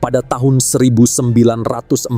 Pada tahun 1947,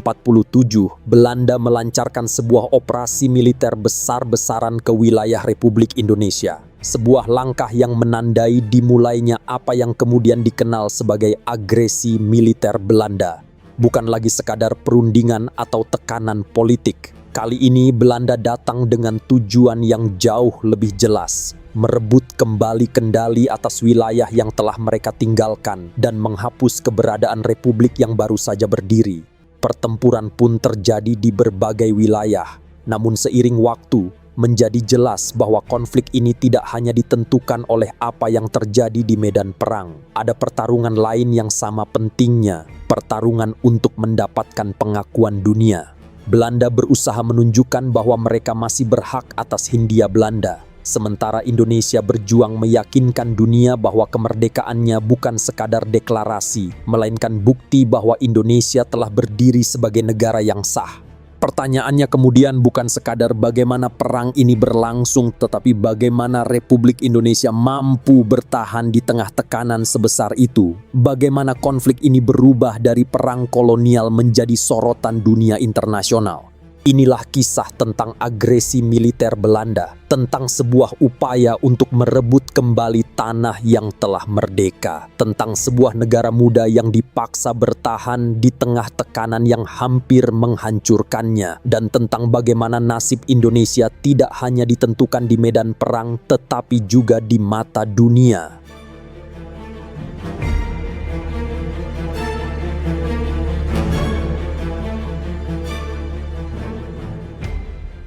Belanda melancarkan sebuah operasi militer besar-besaran ke wilayah Republik Indonesia. Sebuah langkah yang menandai dimulainya apa yang kemudian dikenal sebagai agresi militer Belanda. Bukan lagi sekadar perundingan atau tekanan politik. Kali ini Belanda datang dengan tujuan yang jauh lebih jelas. Merebut kembali kendali atas wilayah yang telah mereka tinggalkan dan menghapus keberadaan republik yang baru saja berdiri. Pertempuran pun terjadi di berbagai wilayah. Namun seiring waktu, menjadi jelas bahwa konflik ini tidak hanya ditentukan oleh apa yang terjadi di medan perang. Ada pertarungan lain yang sama pentingnya, pertarungan untuk mendapatkan pengakuan dunia. Belanda berusaha menunjukkan bahwa mereka masih berhak atas Hindia Belanda. Sementara Indonesia berjuang meyakinkan dunia bahwa kemerdekaannya bukan sekadar deklarasi, melainkan bukti bahwa Indonesia telah berdiri sebagai negara yang sah. Pertanyaannya kemudian bukan sekadar bagaimana perang ini berlangsung, tetapi bagaimana Republik Indonesia mampu bertahan di tengah tekanan sebesar itu. Bagaimana konflik ini berubah dari perang kolonial menjadi sorotan dunia internasional. Inilah kisah tentang agresi militer Belanda, tentang sebuah upaya untuk merebut kembali tanah yang telah merdeka, tentang sebuah negara muda yang dipaksa bertahan di tengah tekanan yang hampir menghancurkannya, dan tentang bagaimana nasib Indonesia tidak hanya ditentukan di medan perang, tetapi juga di mata dunia.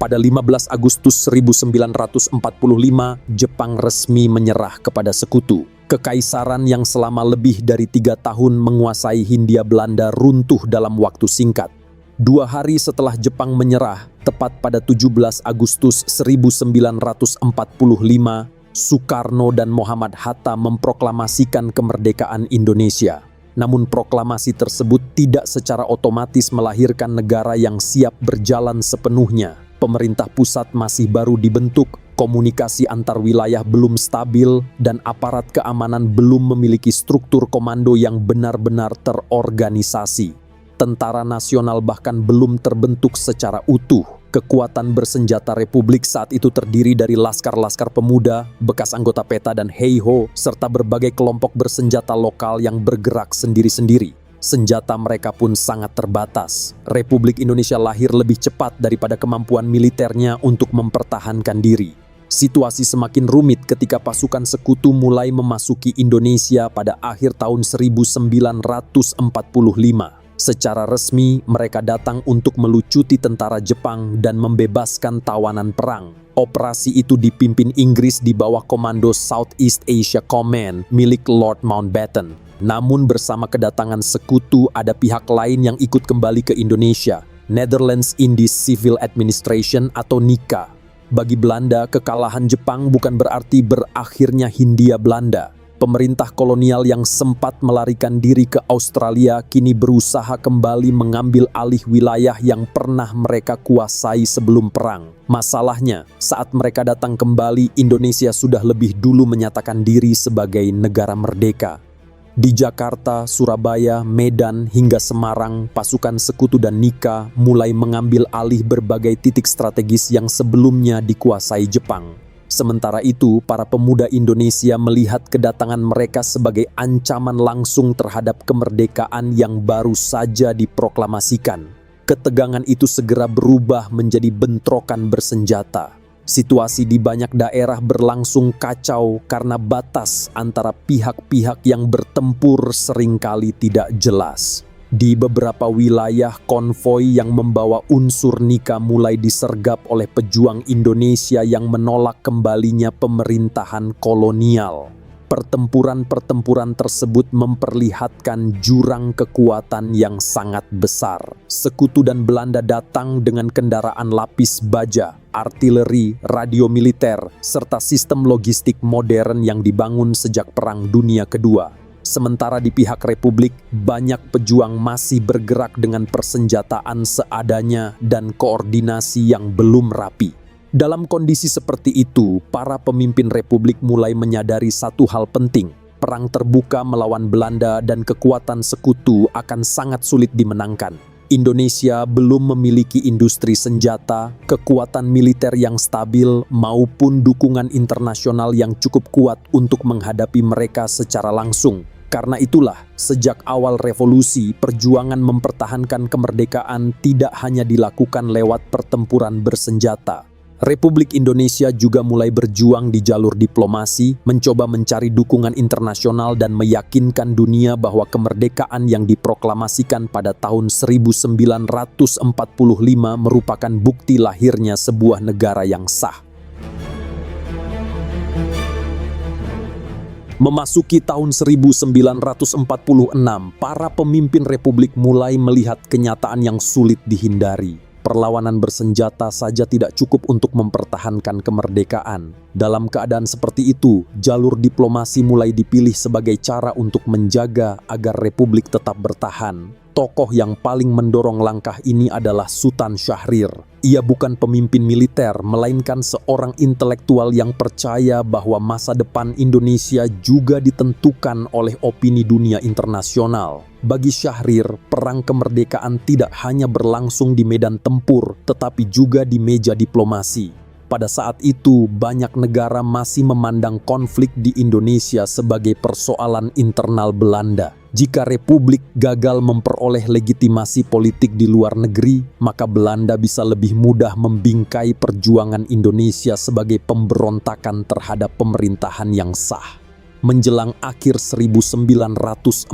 Pada 15 Agustus 1945, Jepang resmi menyerah kepada sekutu. Kekaisaran yang selama lebih dari 3 tahun menguasai Hindia Belanda runtuh dalam waktu singkat. 2 hari setelah Jepang menyerah, tepat pada 17 Agustus 1945, Soekarno dan Muhammad Hatta memproklamasikan kemerdekaan Indonesia. Namun proklamasi tersebut tidak secara otomatis melahirkan negara yang siap berjalan sepenuhnya. Pemerintah pusat masih baru dibentuk, komunikasi antar wilayah belum stabil, dan aparat keamanan belum memiliki struktur komando yang benar-benar terorganisasi. Tentara nasional bahkan belum terbentuk secara utuh. Kekuatan bersenjata Republik saat itu terdiri dari laskar-laskar pemuda, bekas anggota PETA dan Heiho, serta berbagai kelompok bersenjata lokal yang bergerak sendiri-sendiri. Senjata mereka pun sangat terbatas. Republik Indonesia lahir lebih cepat daripada kemampuan militernya untuk mempertahankan diri. Situasi semakin rumit ketika pasukan sekutu mulai memasuki Indonesia pada akhir tahun 1945. Secara resmi, mereka datang untuk melucuti tentara Jepang dan membebaskan tawanan perang. Operasi itu dipimpin Inggris di bawah komando Southeast Asia Command milik Lord Mountbatten. Namun bersama kedatangan sekutu ada pihak lain yang ikut kembali ke Indonesia, Netherlands Indies Civil Administration atau NICA. Bagi Belanda, kekalahan Jepang bukan berarti berakhirnya Hindia Belanda. Pemerintah kolonial yang sempat melarikan diri ke Australia kini berusaha kembali mengambil alih wilayah yang pernah mereka kuasai sebelum perang. Masalahnya, saat mereka datang kembali, Indonesia sudah lebih dulu menyatakan diri sebagai negara merdeka. Di Jakarta, Surabaya, Medan, hingga Semarang, pasukan sekutu dan NICA mulai mengambil alih berbagai titik strategis yang sebelumnya dikuasai Jepang. Sementara itu, para pemuda Indonesia melihat kedatangan mereka sebagai ancaman langsung terhadap kemerdekaan yang baru saja diproklamasikan. Ketegangan itu segera berubah menjadi bentrokan bersenjata. Situasi di banyak daerah berlangsung kacau karena batas antara pihak-pihak yang bertempur seringkali tidak jelas. Di beberapa wilayah, konvoi yang membawa unsur NICA mulai disergap oleh pejuang Indonesia yang menolak kembalinya pemerintahan kolonial. Pertempuran-pertempuran tersebut memperlihatkan jurang kekuatan yang sangat besar. Sekutu dan Belanda datang dengan kendaraan lapis baja, artileri, radio militer, serta sistem logistik modern yang dibangun sejak Perang Dunia Kedua. Sementara di pihak Republik, banyak pejuang masih bergerak dengan persenjataan seadanya dan koordinasi yang belum rapi. Dalam kondisi seperti itu, para pemimpin Republik mulai menyadari satu hal penting. perang terbuka melawan Belanda dan kekuatan sekutu akan sangat sulit dimenangkan. Indonesia belum memiliki industri senjata, kekuatan militer yang stabil, maupun dukungan internasional yang cukup kuat untuk menghadapi mereka secara langsung. Karena itulah, sejak awal revolusi, perjuangan mempertahankan kemerdekaan tidak hanya dilakukan lewat pertempuran bersenjata. Republik Indonesia juga mulai berjuang di jalur diplomasi, mencoba mencari dukungan internasional dan meyakinkan dunia bahwa kemerdekaan yang diproklamasikan pada tahun 1945 merupakan bukti lahirnya sebuah negara yang sah. Memasuki tahun 1946, para pemimpin republik mulai melihat kenyataan yang sulit dihindari. Perlawanan bersenjata saja tidak cukup untuk mempertahankan kemerdekaan. Dalam keadaan seperti itu, jalur diplomasi mulai dipilih sebagai cara untuk menjaga agar republik tetap bertahan. Tokoh yang paling mendorong langkah ini adalah Sultan Syahrir. Ia bukan pemimpin militer, melainkan seorang intelektual yang percaya bahwa masa depan Indonesia juga ditentukan oleh opini dunia internasional. Bagi Syahrir, perang kemerdekaan tidak hanya berlangsung di medan tempur, tetapi juga di meja diplomasi. Pada saat itu, banyak negara masih memandang konflik di Indonesia sebagai persoalan internal Belanda. Jika Republik gagal memperoleh legitimasi politik di luar negeri, maka Belanda bisa lebih mudah membingkai perjuangan Indonesia sebagai pemberontakan terhadap pemerintahan yang sah. Menjelang akhir 1946,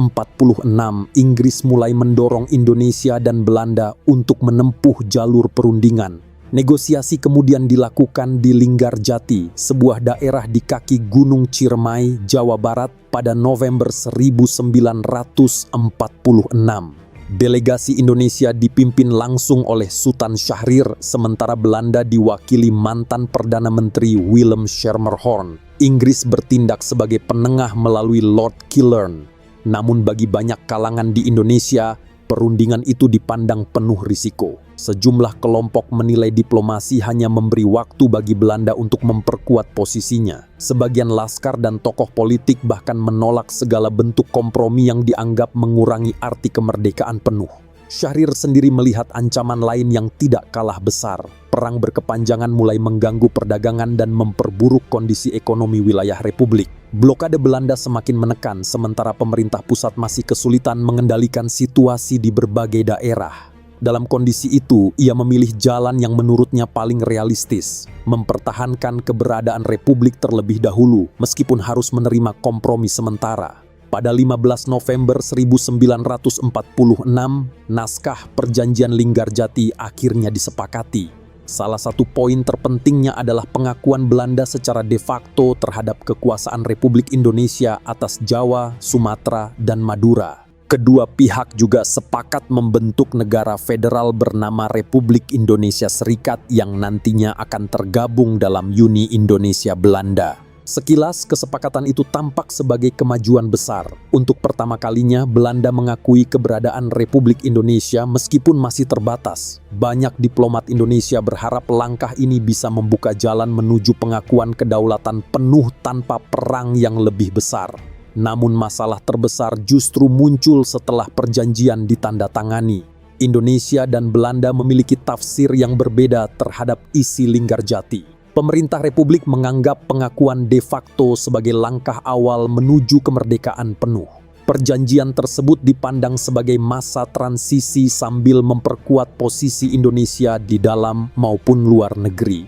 Inggris mulai mendorong Indonesia dan Belanda untuk menempuh jalur perundingan. Negosiasi kemudian dilakukan di Linggarjati, sebuah daerah di kaki Gunung Ciremai, Jawa Barat pada November 1946. Delegasi Indonesia dipimpin langsung oleh Sultan Syahrir, sementara Belanda diwakili mantan Perdana Menteri Willem Schermerhorn. Inggris bertindak sebagai penengah melalui Lord Killern. Namun bagi banyak kalangan di Indonesia, perundingan itu dipandang penuh risiko. Sejumlah kelompok menilai diplomasi hanya memberi waktu bagi Belanda untuk memperkuat posisinya. Sebagian laskar dan tokoh politik bahkan menolak segala bentuk kompromi yang dianggap mengurangi arti kemerdekaan penuh. Syahrir sendiri melihat ancaman lain yang tidak kalah besar. Perang berkepanjangan mulai mengganggu perdagangan dan memperburuk kondisi ekonomi wilayah Republik. Blokade Belanda semakin menekan, sementara pemerintah pusat masih kesulitan mengendalikan situasi di berbagai daerah. Dalam kondisi itu, ia memilih jalan yang menurutnya paling realistis, mempertahankan keberadaan Republik terlebih dahulu, meskipun harus menerima kompromi sementara. Pada 15 November 1946, naskah Perjanjian Linggarjati akhirnya disepakati. Salah satu poin terpentingnya adalah pengakuan Belanda secara de facto terhadap kekuasaan Republik Indonesia atas Jawa, Sumatera, dan Madura. Kedua pihak juga sepakat membentuk negara federal bernama Republik Indonesia Serikat yang nantinya akan tergabung dalam Uni Indonesia Belanda. Sekilas, kesepakatan itu tampak sebagai kemajuan besar. Untuk pertama kalinya, Belanda mengakui keberadaan Republik Indonesia meskipun masih terbatas. Banyak diplomat Indonesia berharap langkah ini bisa membuka jalan menuju pengakuan kedaulatan penuh tanpa perang yang lebih besar. Namun masalah terbesar justru muncul setelah perjanjian ditandatangani. Indonesia dan Belanda memiliki tafsir yang berbeda terhadap isi Linggarjati. Pemerintah Republik menganggap pengakuan de facto sebagai langkah awal menuju kemerdekaan penuh. Perjanjian tersebut dipandang sebagai masa transisi sambil memperkuat posisi Indonesia di dalam maupun luar negeri.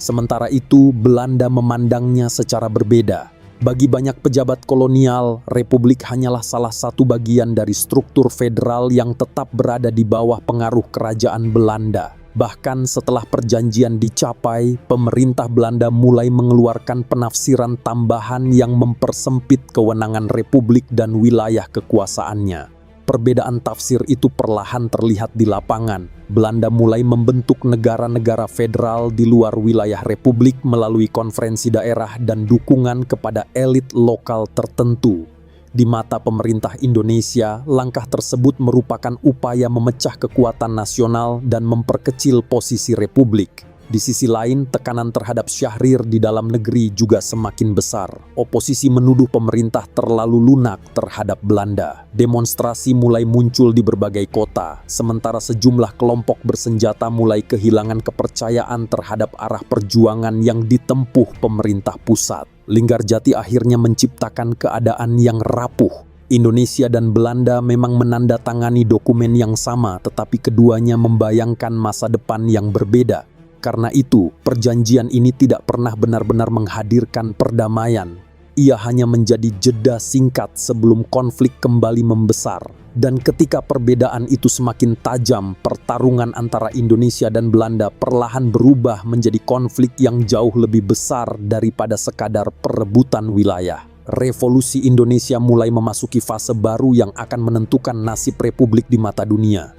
Sementara itu, Belanda memandangnya secara berbeda. Bagi banyak pejabat kolonial, Republik hanyalah salah satu bagian dari struktur federal yang tetap berada di bawah pengaruh kerajaan Belanda. Bahkan setelah perjanjian dicapai, pemerintah Belanda mulai mengeluarkan penafsiran tambahan yang mempersempit kewenangan Republik dan wilayah kekuasaannya. Perbedaan tafsir itu perlahan terlihat di lapangan. Belanda mulai membentuk negara-negara federal di luar wilayah Republik melalui konferensi daerah dan dukungan kepada elit lokal tertentu. Di mata pemerintah Indonesia, langkah tersebut merupakan upaya memecah kekuatan nasional dan memperkecil posisi Republik. Di sisi lain, tekanan terhadap Syahrir di dalam negeri juga semakin besar. Oposisi menuduh pemerintah terlalu lunak terhadap Belanda. Demonstrasi mulai muncul di berbagai kota, sementara sejumlah kelompok bersenjata mulai kehilangan kepercayaan terhadap arah perjuangan yang ditempuh pemerintah pusat. Linggarjati akhirnya menciptakan keadaan yang rapuh. Indonesia dan Belanda memang menandatangani dokumen yang sama, tetapi keduanya membayangkan masa depan yang berbeda. Karena itu, perjanjian ini tidak pernah benar-benar menghadirkan perdamaian. Ia hanya menjadi jeda singkat sebelum konflik kembali membesar. Dan ketika perbedaan itu semakin tajam, pertarungan antara Indonesia dan Belanda perlahan berubah menjadi konflik yang jauh lebih besar daripada sekadar perebutan wilayah. Revolusi Indonesia mulai memasuki fase baru yang akan menentukan nasib Republik di mata dunia.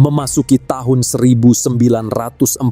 Memasuki tahun 1947,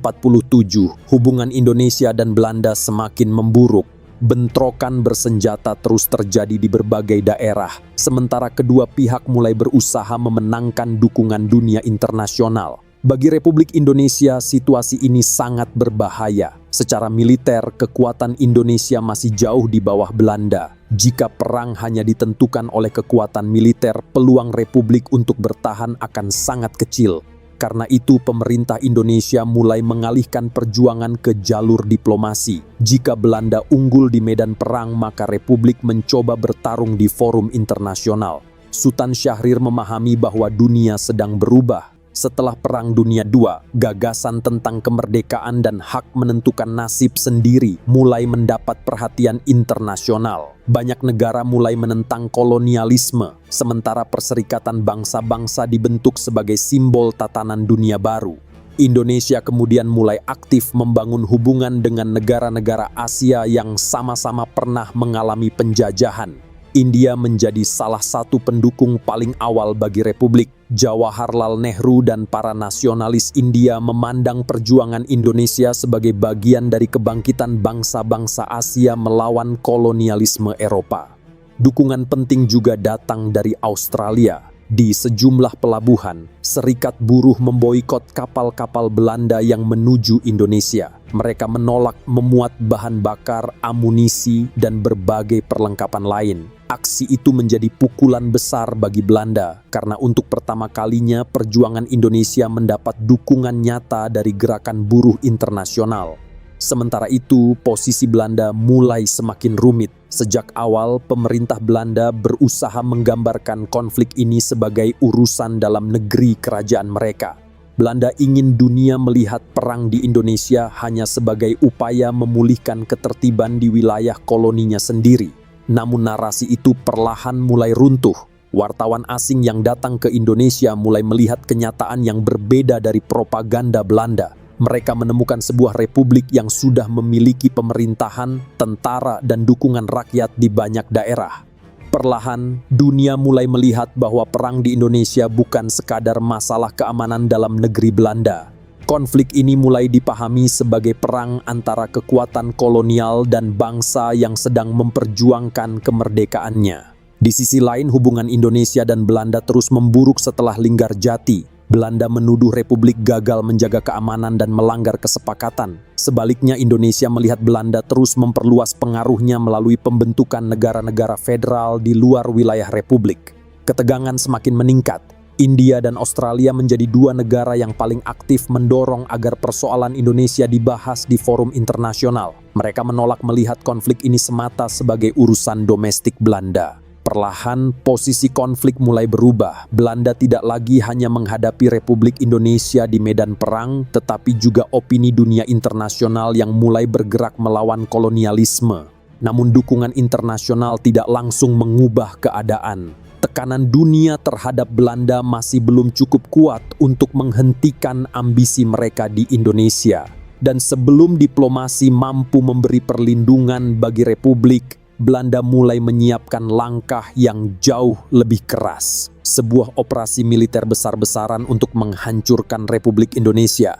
hubungan Indonesia dan Belanda semakin memburuk. Bentrokan bersenjata terus terjadi di berbagai daerah, sementara kedua pihak mulai berusaha memenangkan dukungan dunia internasional. Bagi Republik Indonesia, situasi ini sangat berbahaya. Secara militer, kekuatan Indonesia masih jauh di bawah Belanda. Jika perang hanya ditentukan oleh kekuatan militer, peluang Republik untuk bertahan akan sangat kecil. Karena itu, pemerintah Indonesia mulai mengalihkan perjuangan ke jalur diplomasi. Jika Belanda unggul di medan perang, maka Republik mencoba bertarung di forum internasional. Sultan Syahrir memahami bahwa dunia sedang berubah. Setelah Perang Dunia II, gagasan tentang kemerdekaan dan hak menentukan nasib sendiri mulai mendapat perhatian internasional. Banyak negara mulai menentang kolonialisme, sementara Perserikatan Bangsa-Bangsa dibentuk sebagai simbol tatanan dunia baru. Indonesia kemudian mulai aktif membangun hubungan dengan negara-negara Asia yang sama-sama pernah mengalami penjajahan. India menjadi salah satu pendukung paling awal bagi Republik. Jawaharlal Nehru dan para nasionalis India memandang perjuangan Indonesia sebagai bagian dari kebangkitan bangsa-bangsa Asia melawan kolonialisme Eropa. Dukungan penting juga datang dari Australia. Di sejumlah pelabuhan, serikat buruh memboikot kapal-kapal Belanda yang menuju Indonesia. Mereka menolak memuat bahan bakar, amunisi, dan berbagai perlengkapan lain. Aksi itu menjadi pukulan besar bagi Belanda, karena untuk pertama kalinya perjuangan Indonesia mendapat dukungan nyata dari gerakan buruh internasional. Sementara itu, posisi Belanda mulai semakin rumit. Sejak awal, pemerintah Belanda berusaha menggambarkan konflik ini sebagai urusan dalam negeri kerajaan mereka. Belanda ingin dunia melihat perang di Indonesia hanya sebagai upaya memulihkan ketertiban di wilayah koloninya sendiri. Namun narasi itu perlahan mulai runtuh. Wartawan asing yang datang ke Indonesia mulai melihat kenyataan yang berbeda dari propaganda Belanda. Mereka menemukan sebuah republik yang sudah memiliki pemerintahan, tentara, dan dukungan rakyat di banyak daerah. Perlahan, dunia mulai melihat bahwa perang di Indonesia bukan sekadar masalah keamanan dalam negeri Belanda. Konflik ini mulai dipahami sebagai perang antara kekuatan kolonial dan bangsa yang sedang memperjuangkan kemerdekaannya. Di sisi lain, hubungan Indonesia dan Belanda terus memburuk setelah Linggarjati. Belanda menuduh Republik gagal menjaga keamanan dan melanggar kesepakatan. Sebaliknya, Indonesia melihat Belanda terus memperluas pengaruhnya melalui pembentukan negara-negara federal di luar wilayah Republik. Ketegangan semakin meningkat. India dan Australia menjadi dua negara yang paling aktif mendorong agar persoalan Indonesia dibahas di forum internasional. Mereka menolak melihat konflik ini semata sebagai urusan domestik Belanda. Perlahan, posisi konflik mulai berubah. Belanda tidak lagi hanya menghadapi Republik Indonesia di medan perang, tetapi juga opini dunia internasional yang mulai bergerak melawan kolonialisme. Namun dukungan internasional tidak langsung mengubah keadaan. Tekanan dunia terhadap Belanda masih belum cukup kuat untuk menghentikan ambisi mereka di Indonesia. Dan sebelum diplomasi mampu memberi perlindungan bagi Republik, Belanda mulai menyiapkan langkah yang jauh lebih keras. Sebuah operasi militer besar-besaran untuk menghancurkan Republik Indonesia.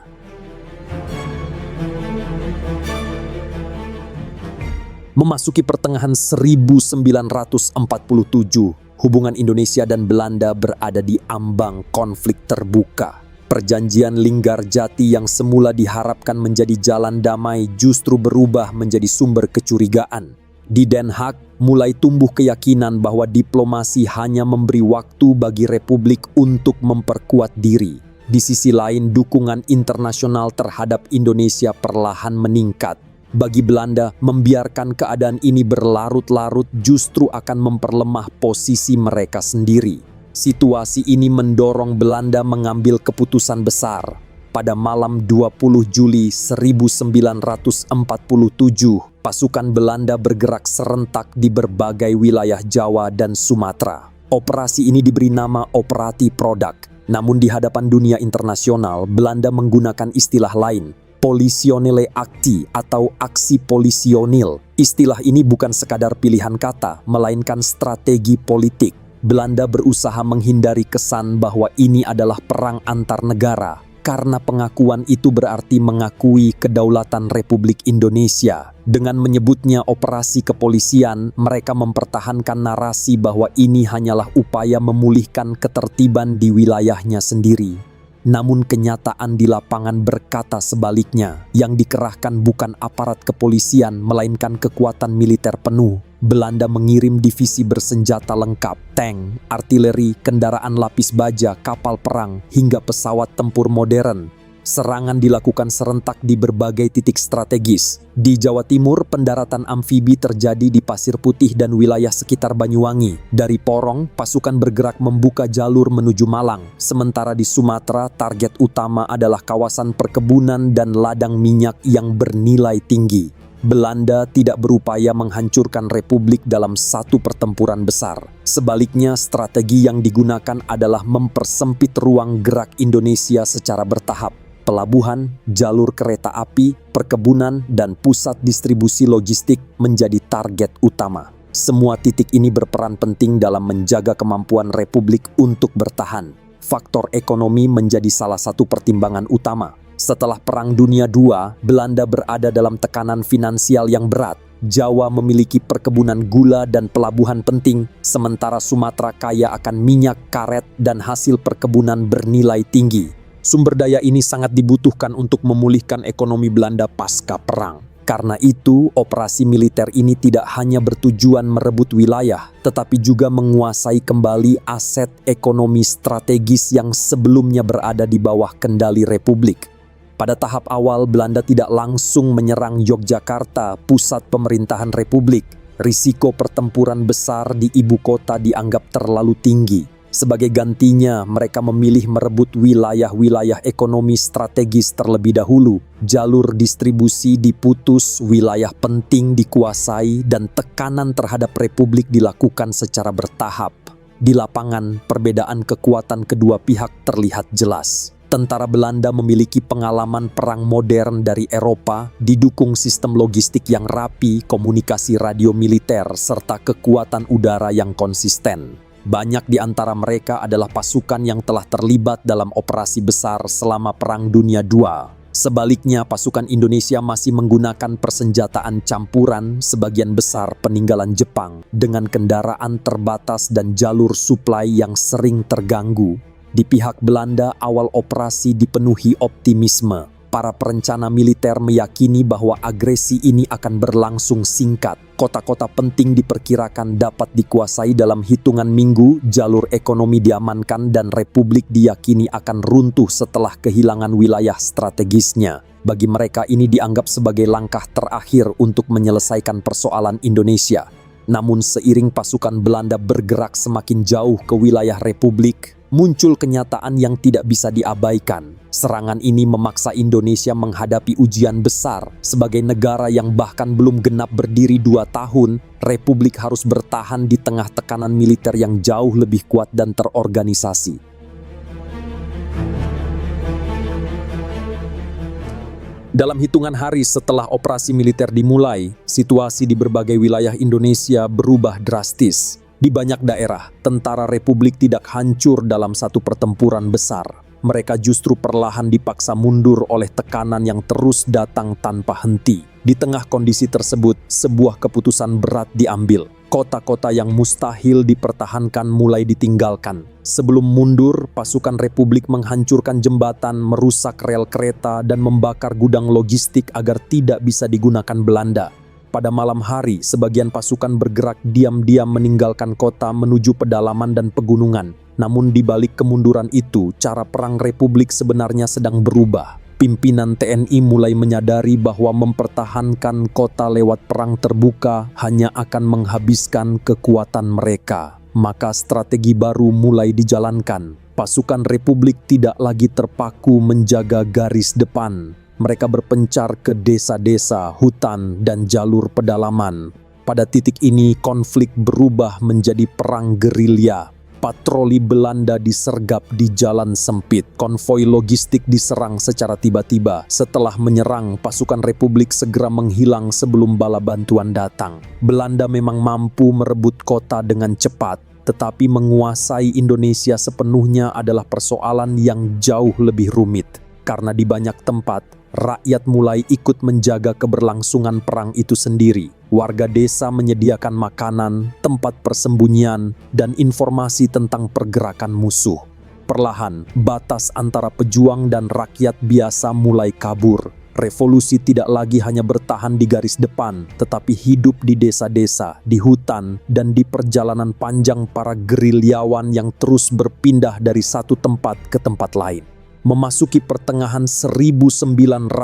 Memasuki pertengahan 1947, hubungan Indonesia dan Belanda berada di ambang konflik terbuka. Perjanjian Linggarjati yang semula diharapkan menjadi jalan damai justru berubah menjadi sumber kecurigaan. Di Den Haag, mulai tumbuh keyakinan bahwa diplomasi hanya memberi waktu bagi Republik untuk memperkuat diri. Di sisi lain, dukungan internasional terhadap Indonesia perlahan meningkat. Bagi Belanda, membiarkan keadaan ini berlarut-larut justru akan memperlemah posisi mereka sendiri. Situasi ini mendorong Belanda mengambil keputusan besar. Pada malam 20 Juli 1947, pasukan Belanda bergerak serentak di berbagai wilayah Jawa dan Sumatera. Operasi ini diberi nama Operasi Produk. Namun di hadapan dunia internasional, Belanda menggunakan istilah lain, Polisionele Acti atau aksi polisionil. Istilah ini bukan sekadar pilihan kata, melainkan strategi politik. Belanda berusaha menghindari kesan bahwa ini adalah perang antar negara, karena pengakuan itu berarti mengakui kedaulatan Republik Indonesia. Dengan menyebutnya operasi kepolisian, mereka mempertahankan narasi bahwa ini hanyalah upaya memulihkan ketertiban di wilayahnya sendiri. Namun kenyataan di lapangan berkata sebaliknya, yang dikerahkan bukan aparat kepolisian melainkan kekuatan militer penuh. Belanda mengirim divisi bersenjata lengkap, tank, artileri, kendaraan lapis baja, kapal perang, hingga pesawat tempur modern. Serangan dilakukan serentak di berbagai titik strategis. Di Jawa Timur, pendaratan amfibi terjadi di Pasir Putih dan wilayah sekitar Banyuwangi. Dari Porong, pasukan bergerak membuka jalur menuju Malang. Sementara di Sumatera, target utama adalah kawasan perkebunan dan ladang minyak yang bernilai tinggi. Belanda tidak berupaya menghancurkan Republik dalam satu pertempuran besar. Sebaliknya, strategi yang digunakan adalah mempersempit ruang gerak Indonesia secara bertahap. Pelabuhan, jalur kereta api, perkebunan, dan pusat distribusi logistik menjadi target utama. Semua titik ini berperan penting dalam menjaga kemampuan Republik untuk bertahan. Faktor ekonomi menjadi salah satu pertimbangan utama. Setelah Perang Dunia II, Belanda berada dalam tekanan finansial yang berat. Jawa memiliki perkebunan gula dan pelabuhan penting, sementara Sumatera kaya akan minyak, karet, dan hasil perkebunan bernilai tinggi. Sumber daya ini sangat dibutuhkan untuk memulihkan ekonomi Belanda pasca perang. Karena itu, operasi militer ini tidak hanya bertujuan merebut wilayah, tetapi juga menguasai kembali aset ekonomi strategis yang sebelumnya berada di bawah kendali Republik. Pada tahap awal, Belanda tidak langsung menyerang Yogyakarta, pusat pemerintahan Republik. Risiko pertempuran besar di ibu kota dianggap terlalu tinggi. Sebagai gantinya, mereka memilih merebut wilayah-wilayah ekonomi strategis terlebih dahulu. Jalur distribusi diputus, wilayah penting dikuasai, dan tekanan terhadap Republik dilakukan secara bertahap. Di lapangan, perbedaan kekuatan kedua pihak terlihat jelas. Tentara Belanda memiliki pengalaman perang modern dari Eropa, didukung sistem logistik yang rapi, komunikasi radio militer, serta kekuatan udara yang konsisten. Banyak di antara mereka adalah pasukan yang telah terlibat dalam operasi besar selama Perang Dunia II. Sebaliknya, pasukan Indonesia masih menggunakan persenjataan campuran, sebagian besar peninggalan Jepang, dengan kendaraan terbatas dan jalur suplai yang sering terganggu. Di pihak Belanda, awal operasi dipenuhi optimisme. Para perencana militer meyakini bahwa agresi ini akan berlangsung singkat. Kota-kota penting diperkirakan dapat dikuasai dalam hitungan minggu, jalur ekonomi diamankan, dan Republik diyakini akan runtuh setelah kehilangan wilayah strategisnya. Bagi mereka ini dianggap sebagai langkah terakhir untuk menyelesaikan persoalan Indonesia. Namun seiring pasukan Belanda bergerak semakin jauh ke wilayah Republik, muncul kenyataan yang tidak bisa diabaikan. Serangan ini memaksa Indonesia menghadapi ujian besar. Sebagai negara yang bahkan belum genap berdiri 2 tahun, Republik harus bertahan di tengah tekanan militer yang jauh lebih kuat dan terorganisasi. Dalam hitungan hari setelah operasi militer dimulai, situasi di berbagai wilayah Indonesia berubah drastis. Di banyak daerah, tentara Republik tidak hancur dalam satu pertempuran besar. Mereka justru perlahan dipaksa mundur oleh tekanan yang terus datang tanpa henti. Di tengah kondisi tersebut, sebuah keputusan berat diambil. Kota-kota yang mustahil dipertahankan mulai ditinggalkan. Sebelum mundur, pasukan Republik menghancurkan jembatan, merusak rel kereta, dan membakar gudang logistik agar tidak bisa digunakan Belanda. Pada malam hari, sebagian pasukan bergerak diam-diam meninggalkan kota menuju pedalaman dan pegunungan. Namun di balik kemunduran itu, cara perang Republik sebenarnya sedang berubah. Pimpinan TNI mulai menyadari bahwa mempertahankan kota lewat perang terbuka hanya akan menghabiskan kekuatan mereka. Maka strategi baru mulai dijalankan. Pasukan Republik tidak lagi terpaku menjaga garis depan. Mereka berpencar ke desa-desa, hutan, dan jalur pedalaman. Pada titik ini, konflik berubah menjadi perang gerilya. Patroli Belanda disergap di jalan sempit. Konvoi logistik diserang secara tiba-tiba. Setelah menyerang, pasukan Republik segera menghilang sebelum bala bantuan datang. Belanda memang mampu merebut kota dengan cepat, tetapi menguasai Indonesia sepenuhnya adalah persoalan yang jauh lebih rumit. Karena di banyak tempat, rakyat mulai ikut menjaga keberlangsungan perang itu sendiri. Warga desa menyediakan makanan, tempat persembunyian, dan informasi tentang pergerakan musuh. Perlahan, batas antara pejuang dan rakyat biasa mulai kabur. Revolusi tidak lagi hanya bertahan di garis depan, tetapi hidup di desa-desa, di hutan, dan di perjalanan panjang para gerilyawan yang terus berpindah dari satu tempat ke tempat lain. Memasuki pertengahan 1947,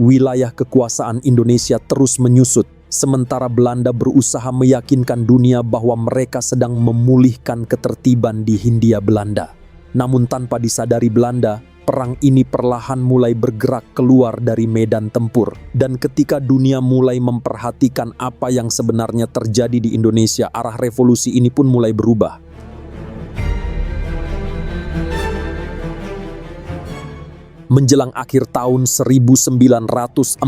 wilayah kekuasaan Indonesia terus menyusut, sementara Belanda berusaha meyakinkan dunia bahwa mereka sedang memulihkan ketertiban di Hindia Belanda. Namun tanpa disadari Belanda, perang ini perlahan mulai bergerak keluar dari medan tempur. Dan ketika dunia mulai memperhatikan apa yang sebenarnya terjadi di Indonesia, arah revolusi ini pun mulai berubah. Menjelang akhir tahun 1947,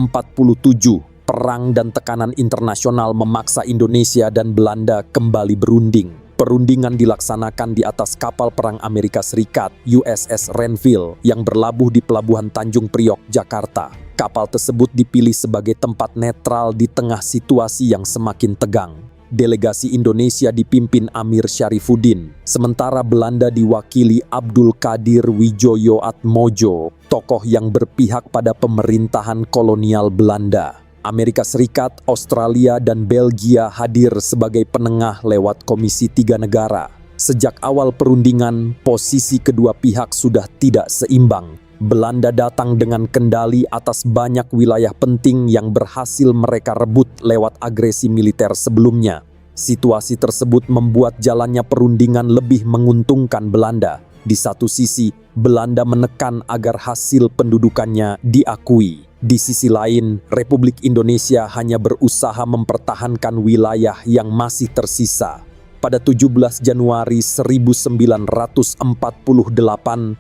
perang dan tekanan internasional memaksa Indonesia dan Belanda kembali berunding. Perundingan dilaksanakan di atas kapal perang Amerika Serikat USS Renville yang berlabuh di Pelabuhan Tanjung Priok, Jakarta. Kapal tersebut dipilih sebagai tempat netral di tengah situasi yang semakin tegang. Delegasi Indonesia dipimpin Amir Syarifuddin, sementara Belanda diwakili Abdul Qadir Wijoyo Atmojo, tokoh yang berpihak pada pemerintahan kolonial Belanda. Amerika Serikat, Australia, dan Belgia hadir sebagai penengah lewat Komisi 3 Negara. Sejak awal perundingan, posisi kedua pihak sudah tidak seimbang. Belanda datang dengan kendali atas banyak wilayah penting yang berhasil mereka rebut lewat agresi militer sebelumnya. Situasi tersebut membuat jalannya perundingan lebih menguntungkan Belanda. Di satu sisi, Belanda menekan agar hasil pendudukannya diakui. Di sisi lain, Republik Indonesia hanya berusaha mempertahankan wilayah yang masih tersisa. Pada 17 Januari 1948,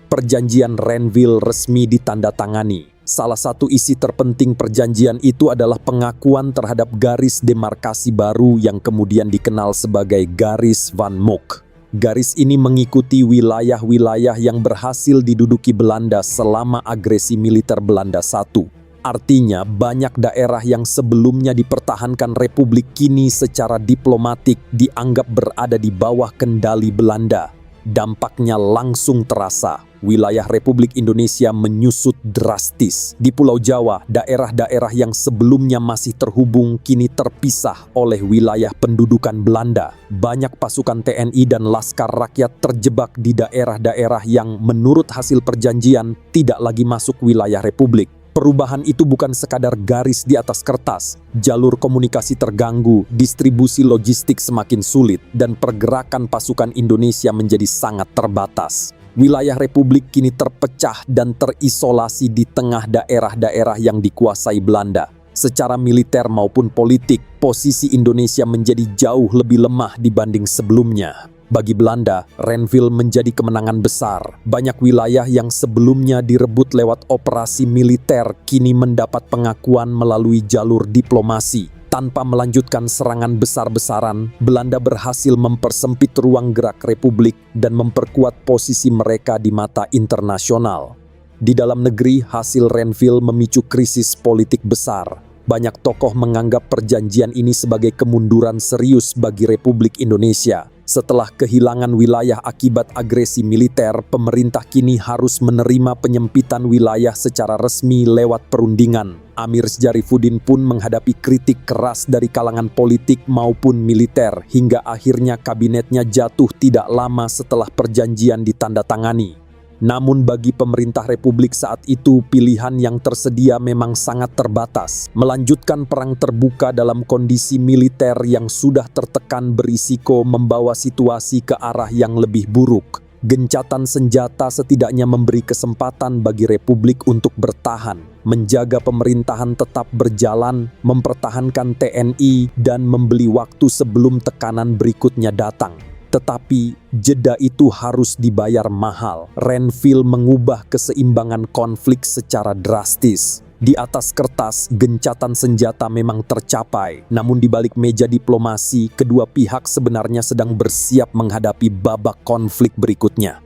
Perjanjian Renville resmi ditandatangani. Salah satu isi terpenting perjanjian itu adalah pengakuan terhadap garis demarkasi baru yang kemudian dikenal sebagai Garis Van Mook. Garis ini mengikuti wilayah-wilayah yang berhasil diduduki Belanda selama agresi militer Belanda I. Artinya, banyak daerah yang sebelumnya dipertahankan Republik kini secara diplomatik dianggap berada di bawah kendali Belanda. Dampaknya langsung terasa. Wilayah Republik Indonesia menyusut drastis. Di Pulau Jawa, daerah-daerah yang sebelumnya masih terhubung kini terpisah oleh wilayah pendudukan Belanda. Banyak pasukan TNI dan Laskar Rakyat terjebak di daerah-daerah yang menurut hasil perjanjian tidak lagi masuk wilayah Republik. Perubahan itu bukan sekadar garis di atas kertas. Jalur komunikasi terganggu, distribusi logistik semakin sulit, dan pergerakan pasukan Indonesia menjadi sangat terbatas. Wilayah Republik kini terpecah dan terisolasi di tengah daerah-daerah yang dikuasai Belanda. Secara militer maupun politik, posisi Indonesia menjadi jauh lebih lemah dibanding sebelumnya. Bagi Belanda, Renville menjadi kemenangan besar. Banyak wilayah yang sebelumnya direbut lewat operasi militer kini mendapat pengakuan melalui jalur diplomasi. Tanpa melanjutkan serangan besar-besaran, Belanda berhasil mempersempit ruang gerak Republik dan memperkuat posisi mereka di mata internasional. Di dalam negeri, hasil Renville memicu krisis politik besar. Banyak tokoh menganggap perjanjian ini sebagai kemunduran serius bagi Republik Indonesia. Setelah kehilangan wilayah akibat agresi militer, pemerintah kini harus menerima penyempitan wilayah secara resmi lewat perundingan. Amir Syarifuddin pun menghadapi kritik keras dari kalangan politik maupun militer, hingga akhirnya kabinetnya jatuh tidak lama setelah perjanjian ditandatangani. Namun bagi pemerintah Republik saat itu, pilihan yang tersedia memang sangat terbatas. Melanjutkan perang terbuka dalam kondisi militer yang sudah tertekan berisiko membawa situasi ke arah yang lebih buruk. Gencatan senjata setidaknya memberi kesempatan bagi Republik untuk bertahan, menjaga pemerintahan tetap berjalan, mempertahankan TNI, dan membeli waktu sebelum tekanan berikutnya datang. Tetapi jeda itu harus dibayar mahal. Renville mengubah keseimbangan konflik secara drastis. Di atas kertas, gencatan senjata memang tercapai. Namun di balik meja diplomasi, kedua pihak sebenarnya sedang bersiap menghadapi babak konflik berikutnya.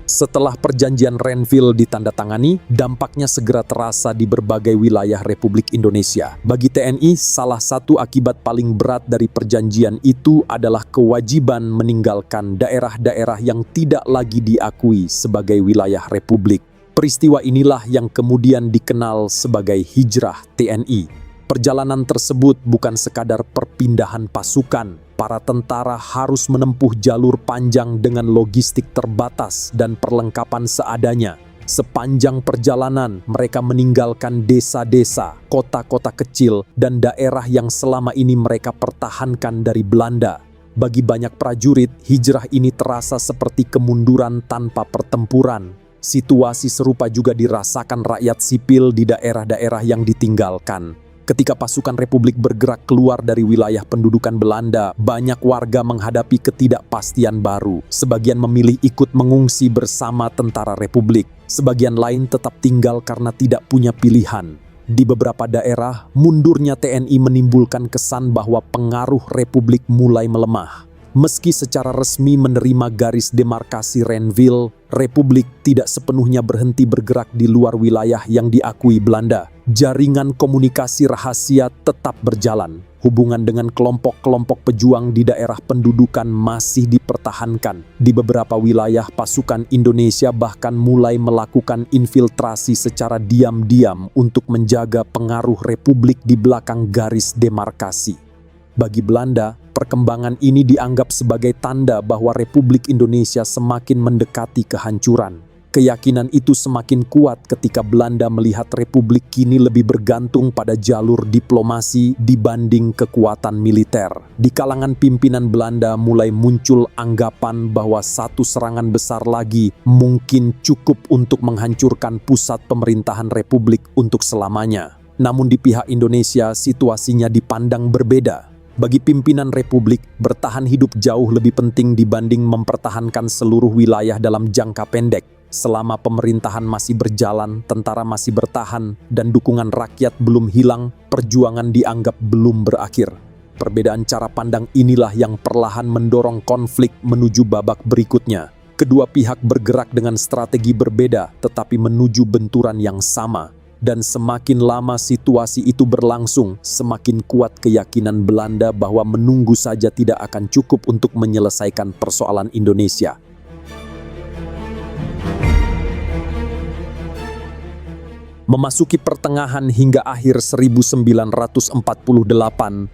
Setelah perjanjian Renville ditandatangani, dampaknya segera terasa di berbagai wilayah Republik Indonesia. Bagi TNI, salah satu akibat paling berat dari perjanjian itu adalah kewajiban meninggalkan daerah-daerah yang tidak lagi diakui sebagai wilayah Republik. Peristiwa inilah yang kemudian dikenal sebagai hijrah TNI. Perjalanan tersebut bukan sekadar perpindahan pasukan. Para tentara harus menempuh jalur panjang dengan logistik terbatas dan perlengkapan seadanya. Sepanjang perjalanan, mereka meninggalkan desa-desa, kota-kota kecil, dan daerah yang selama ini mereka pertahankan dari Belanda. Bagi banyak prajurit, hijrah ini terasa seperti kemunduran tanpa pertempuran. Situasi serupa juga dirasakan rakyat sipil di daerah-daerah yang ditinggalkan. Ketika pasukan Republik bergerak keluar dari wilayah pendudukan Belanda, banyak warga menghadapi ketidakpastian baru. Sebagian memilih ikut mengungsi bersama tentara Republik. Sebagian lain tetap tinggal karena tidak punya pilihan. Di beberapa daerah, mundurnya TNI menimbulkan kesan bahwa pengaruh Republik mulai melemah. Meski secara resmi menerima garis demarkasi Renville, Republik tidak sepenuhnya berhenti bergerak di luar wilayah yang diakui Belanda. Jaringan komunikasi rahasia tetap berjalan. Hubungan dengan kelompok-kelompok pejuang di daerah pendudukan masih dipertahankan. Di beberapa wilayah, pasukan Indonesia bahkan mulai melakukan infiltrasi secara diam-diam untuk menjaga pengaruh Republik di belakang garis demarkasi. Bagi Belanda, perkembangan ini dianggap sebagai tanda bahwa Republik Indonesia semakin mendekati kehancuran. Keyakinan itu semakin kuat ketika Belanda melihat Republik kini lebih bergantung pada jalur diplomasi dibanding kekuatan militer. Di kalangan pimpinan Belanda mulai muncul anggapan bahwa satu serangan besar lagi mungkin cukup untuk menghancurkan pusat pemerintahan Republik untuk selamanya. Namun di pihak Indonesia, situasinya dipandang berbeda. Bagi pimpinan Republik, bertahan hidup jauh lebih penting dibanding mempertahankan seluruh wilayah dalam jangka pendek. Selama pemerintahan masih berjalan, tentara masih bertahan, dan dukungan rakyat belum hilang, perjuangan dianggap belum berakhir. Perbedaan cara pandang inilah yang perlahan mendorong konflik menuju babak berikutnya. Kedua pihak bergerak dengan strategi berbeda, tetapi menuju benturan yang sama. Dan semakin lama situasi itu berlangsung, semakin kuat keyakinan Belanda bahwa menunggu saja tidak akan cukup untuk menyelesaikan persoalan Indonesia. Memasuki pertengahan hingga akhir 1948,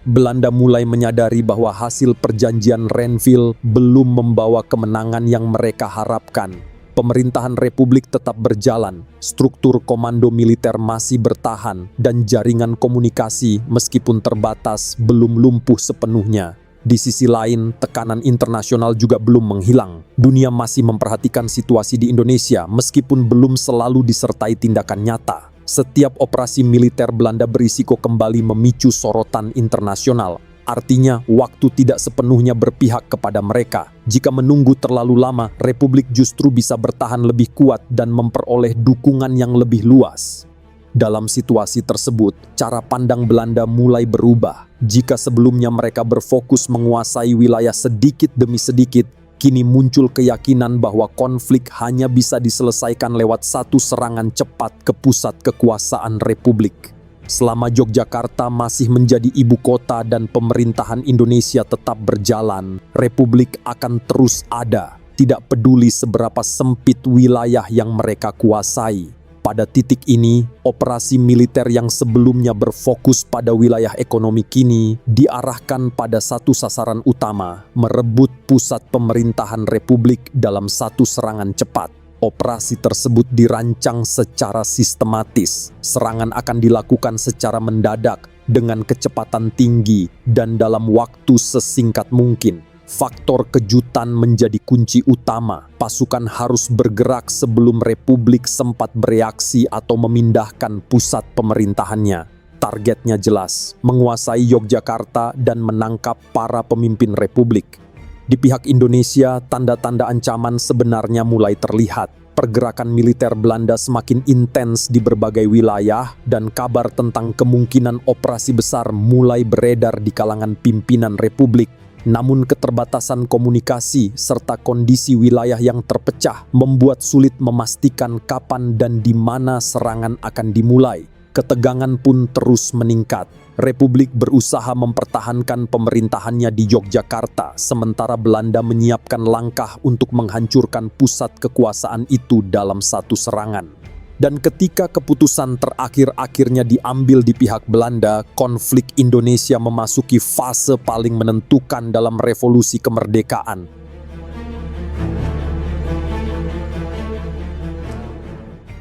Belanda mulai menyadari bahwa hasil perjanjian Renville belum membawa kemenangan yang mereka harapkan. Pemerintahan Republik tetap berjalan, struktur komando militer masih bertahan, dan jaringan komunikasi meskipun terbatas belum lumpuh sepenuhnya. Di sisi lain, tekanan internasional juga belum menghilang. Dunia masih memperhatikan situasi di Indonesia meskipun belum selalu disertai tindakan nyata. Setiap operasi militer Belanda berisiko kembali memicu sorotan internasional. Artinya, waktu tidak sepenuhnya berpihak kepada mereka. Jika menunggu terlalu lama, Republik justru bisa bertahan lebih kuat dan memperoleh dukungan yang lebih luas. Dalam situasi tersebut, cara pandang Belanda mulai berubah. Jika sebelumnya mereka berfokus menguasai wilayah sedikit demi sedikit, Kini muncul keyakinan bahwa konflik hanya bisa diselesaikan lewat satu serangan cepat ke pusat kekuasaan Republik. Selama Yogyakarta masih menjadi ibu kota dan pemerintahan Indonesia tetap berjalan, Republik akan terus ada, tidak peduli seberapa sempit wilayah yang mereka kuasai. Pada titik ini, operasi militer yang sebelumnya berfokus pada wilayah ekonomi kini diarahkan pada satu sasaran utama, merebut pusat pemerintahan Republik dalam satu serangan cepat. Operasi tersebut dirancang secara sistematis. Serangan akan dilakukan secara mendadak, dengan kecepatan tinggi, dan dalam waktu sesingkat mungkin. Faktor kejutan menjadi kunci utama. Pasukan harus bergerak sebelum Republik sempat bereaksi atau memindahkan pusat pemerintahannya. Targetnya jelas, menguasai Yogyakarta dan menangkap para pemimpin Republik. Di pihak Indonesia, tanda-tanda ancaman sebenarnya mulai terlihat. Pergerakan militer Belanda semakin intens di berbagai wilayah dan kabar tentang kemungkinan operasi besar mulai beredar di kalangan pimpinan Republik. Namun keterbatasan komunikasi serta kondisi wilayah yang terpecah membuat sulit memastikan kapan dan di mana serangan akan dimulai. Ketegangan pun terus meningkat. Republik berusaha mempertahankan pemerintahannya di Yogyakarta, sementara Belanda menyiapkan langkah untuk menghancurkan pusat kekuasaan itu dalam satu serangan. Dan ketika keputusan terakhir akhirnya diambil di pihak Belanda, konflik Indonesia memasuki fase paling menentukan dalam revolusi kemerdekaan.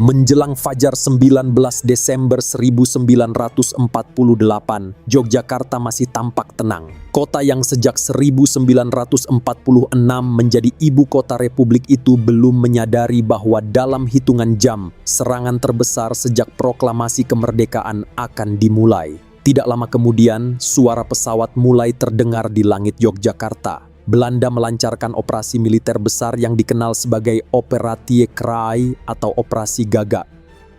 Menjelang fajar 19 Desember 1948, Yogyakarta masih tampak tenang. Kota yang sejak 1946 menjadi ibu kota Republik itu belum menyadari bahwa dalam hitungan jam, serangan terbesar sejak proklamasi kemerdekaan akan dimulai. Tidak lama kemudian, suara pesawat mulai terdengar di langit Yogyakarta. Belanda melancarkan operasi militer besar yang dikenal sebagai Operatie Kraai atau Operasi Gagak.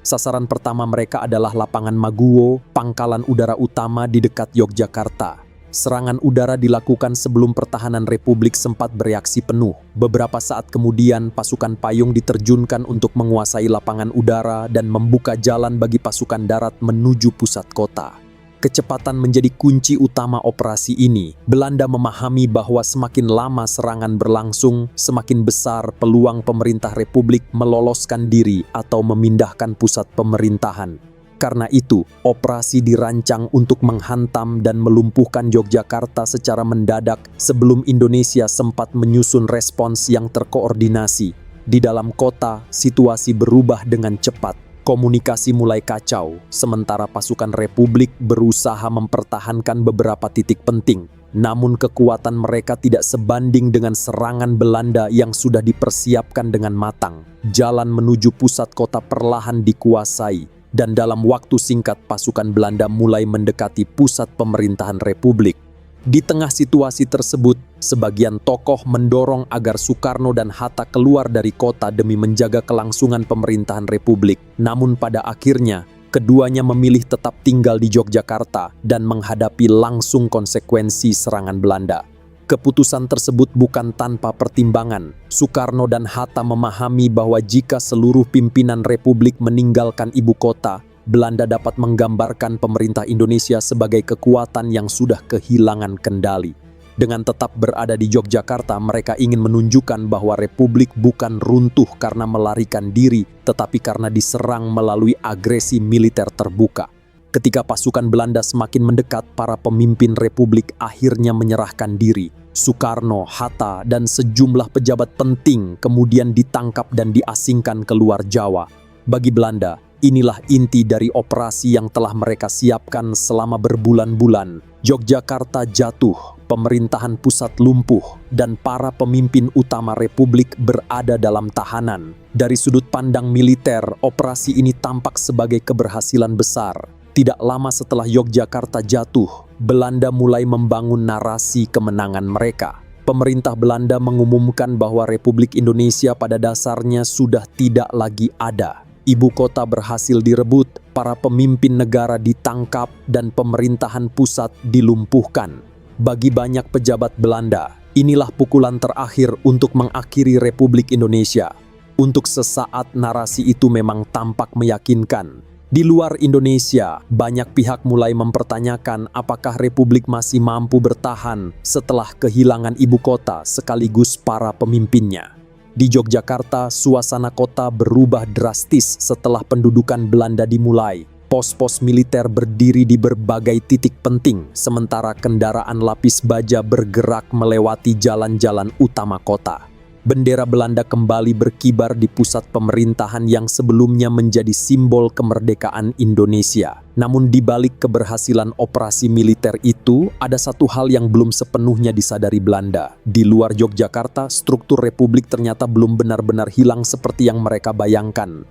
Sasaran pertama mereka adalah lapangan Maguwo, pangkalan udara utama di dekat Yogyakarta. Serangan udara dilakukan sebelum pertahanan Republik sempat bereaksi penuh. Beberapa saat kemudian, pasukan payung diterjunkan untuk menguasai lapangan udara dan membuka jalan bagi pasukan darat menuju pusat kota. Kecepatan menjadi kunci utama operasi ini. Belanda memahami bahwa semakin lama serangan berlangsung, semakin besar peluang pemerintah Republik meloloskan diri atau memindahkan pusat pemerintahan. Karena itu, operasi dirancang untuk menghantam dan melumpuhkan Yogyakarta secara mendadak sebelum Indonesia sempat menyusun respons yang terkoordinasi. Di dalam kota, situasi berubah dengan cepat. Komunikasi mulai kacau, sementara pasukan Republik berusaha mempertahankan beberapa titik penting. Namun kekuatan mereka tidak sebanding dengan serangan Belanda yang sudah dipersiapkan dengan matang. Jalan menuju pusat kota perlahan dikuasai, dan dalam waktu singkat pasukan Belanda mulai mendekati pusat pemerintahan Republik. Di tengah situasi tersebut, sebagian tokoh mendorong agar Soekarno dan Hatta keluar dari kota demi menjaga kelangsungan pemerintahan Republik. Namun pada akhirnya, keduanya memilih tetap tinggal di Yogyakarta dan menghadapi langsung konsekuensi serangan Belanda. Keputusan tersebut bukan tanpa pertimbangan. Soekarno dan Hatta memahami bahwa jika seluruh pimpinan Republik meninggalkan ibu kota, Belanda dapat menggambarkan pemerintah Indonesia sebagai kekuatan yang sudah kehilangan kendali. Dengan tetap berada di Yogyakarta, mereka ingin menunjukkan bahwa Republik bukan runtuh karena melarikan diri, tetapi karena diserang melalui agresi militer terbuka. Ketika pasukan Belanda semakin mendekat, para pemimpin Republik akhirnya menyerahkan diri. Soekarno, Hatta, dan sejumlah pejabat penting kemudian ditangkap dan diasingkan ke luar Jawa. Bagi Belanda, inilah inti dari operasi yang telah mereka siapkan selama berbulan-bulan. Yogyakarta jatuh, pemerintahan pusat lumpuh, dan para pemimpin utama Republik berada dalam tahanan. Dari sudut pandang militer, operasi ini tampak sebagai keberhasilan besar. Tidak lama setelah Yogyakarta jatuh, Belanda mulai membangun narasi kemenangan mereka. Pemerintah Belanda mengumumkan bahwa Republik Indonesia pada dasarnya sudah tidak lagi ada. Ibu kota berhasil direbut, para pemimpin negara ditangkap, dan pemerintahan pusat dilumpuhkan. Bagi banyak pejabat Belanda, Inilah pukulan terakhir untuk mengakhiri Republik Indonesia. Untuk sesaat narasi itu memang tampak meyakinkan. Di luar Indonesia, banyak pihak mulai mempertanyakan apakah Republik masih mampu bertahan setelah kehilangan ibu kota sekaligus para pemimpinnya. Di Yogyakarta, suasana kota berubah drastis setelah pendudukan Belanda dimulai. Pos-pos militer berdiri di berbagai titik penting, sementara kendaraan lapis baja bergerak melewati jalan-jalan utama kota. Bendera Belanda kembali berkibar di pusat pemerintahan yang sebelumnya menjadi simbol kemerdekaan Indonesia. Namun di balik keberhasilan operasi militer itu, ada satu hal yang belum sepenuhnya disadari Belanda. Di luar Yogyakarta, struktur republik ternyata belum benar-benar hilang seperti yang mereka bayangkan.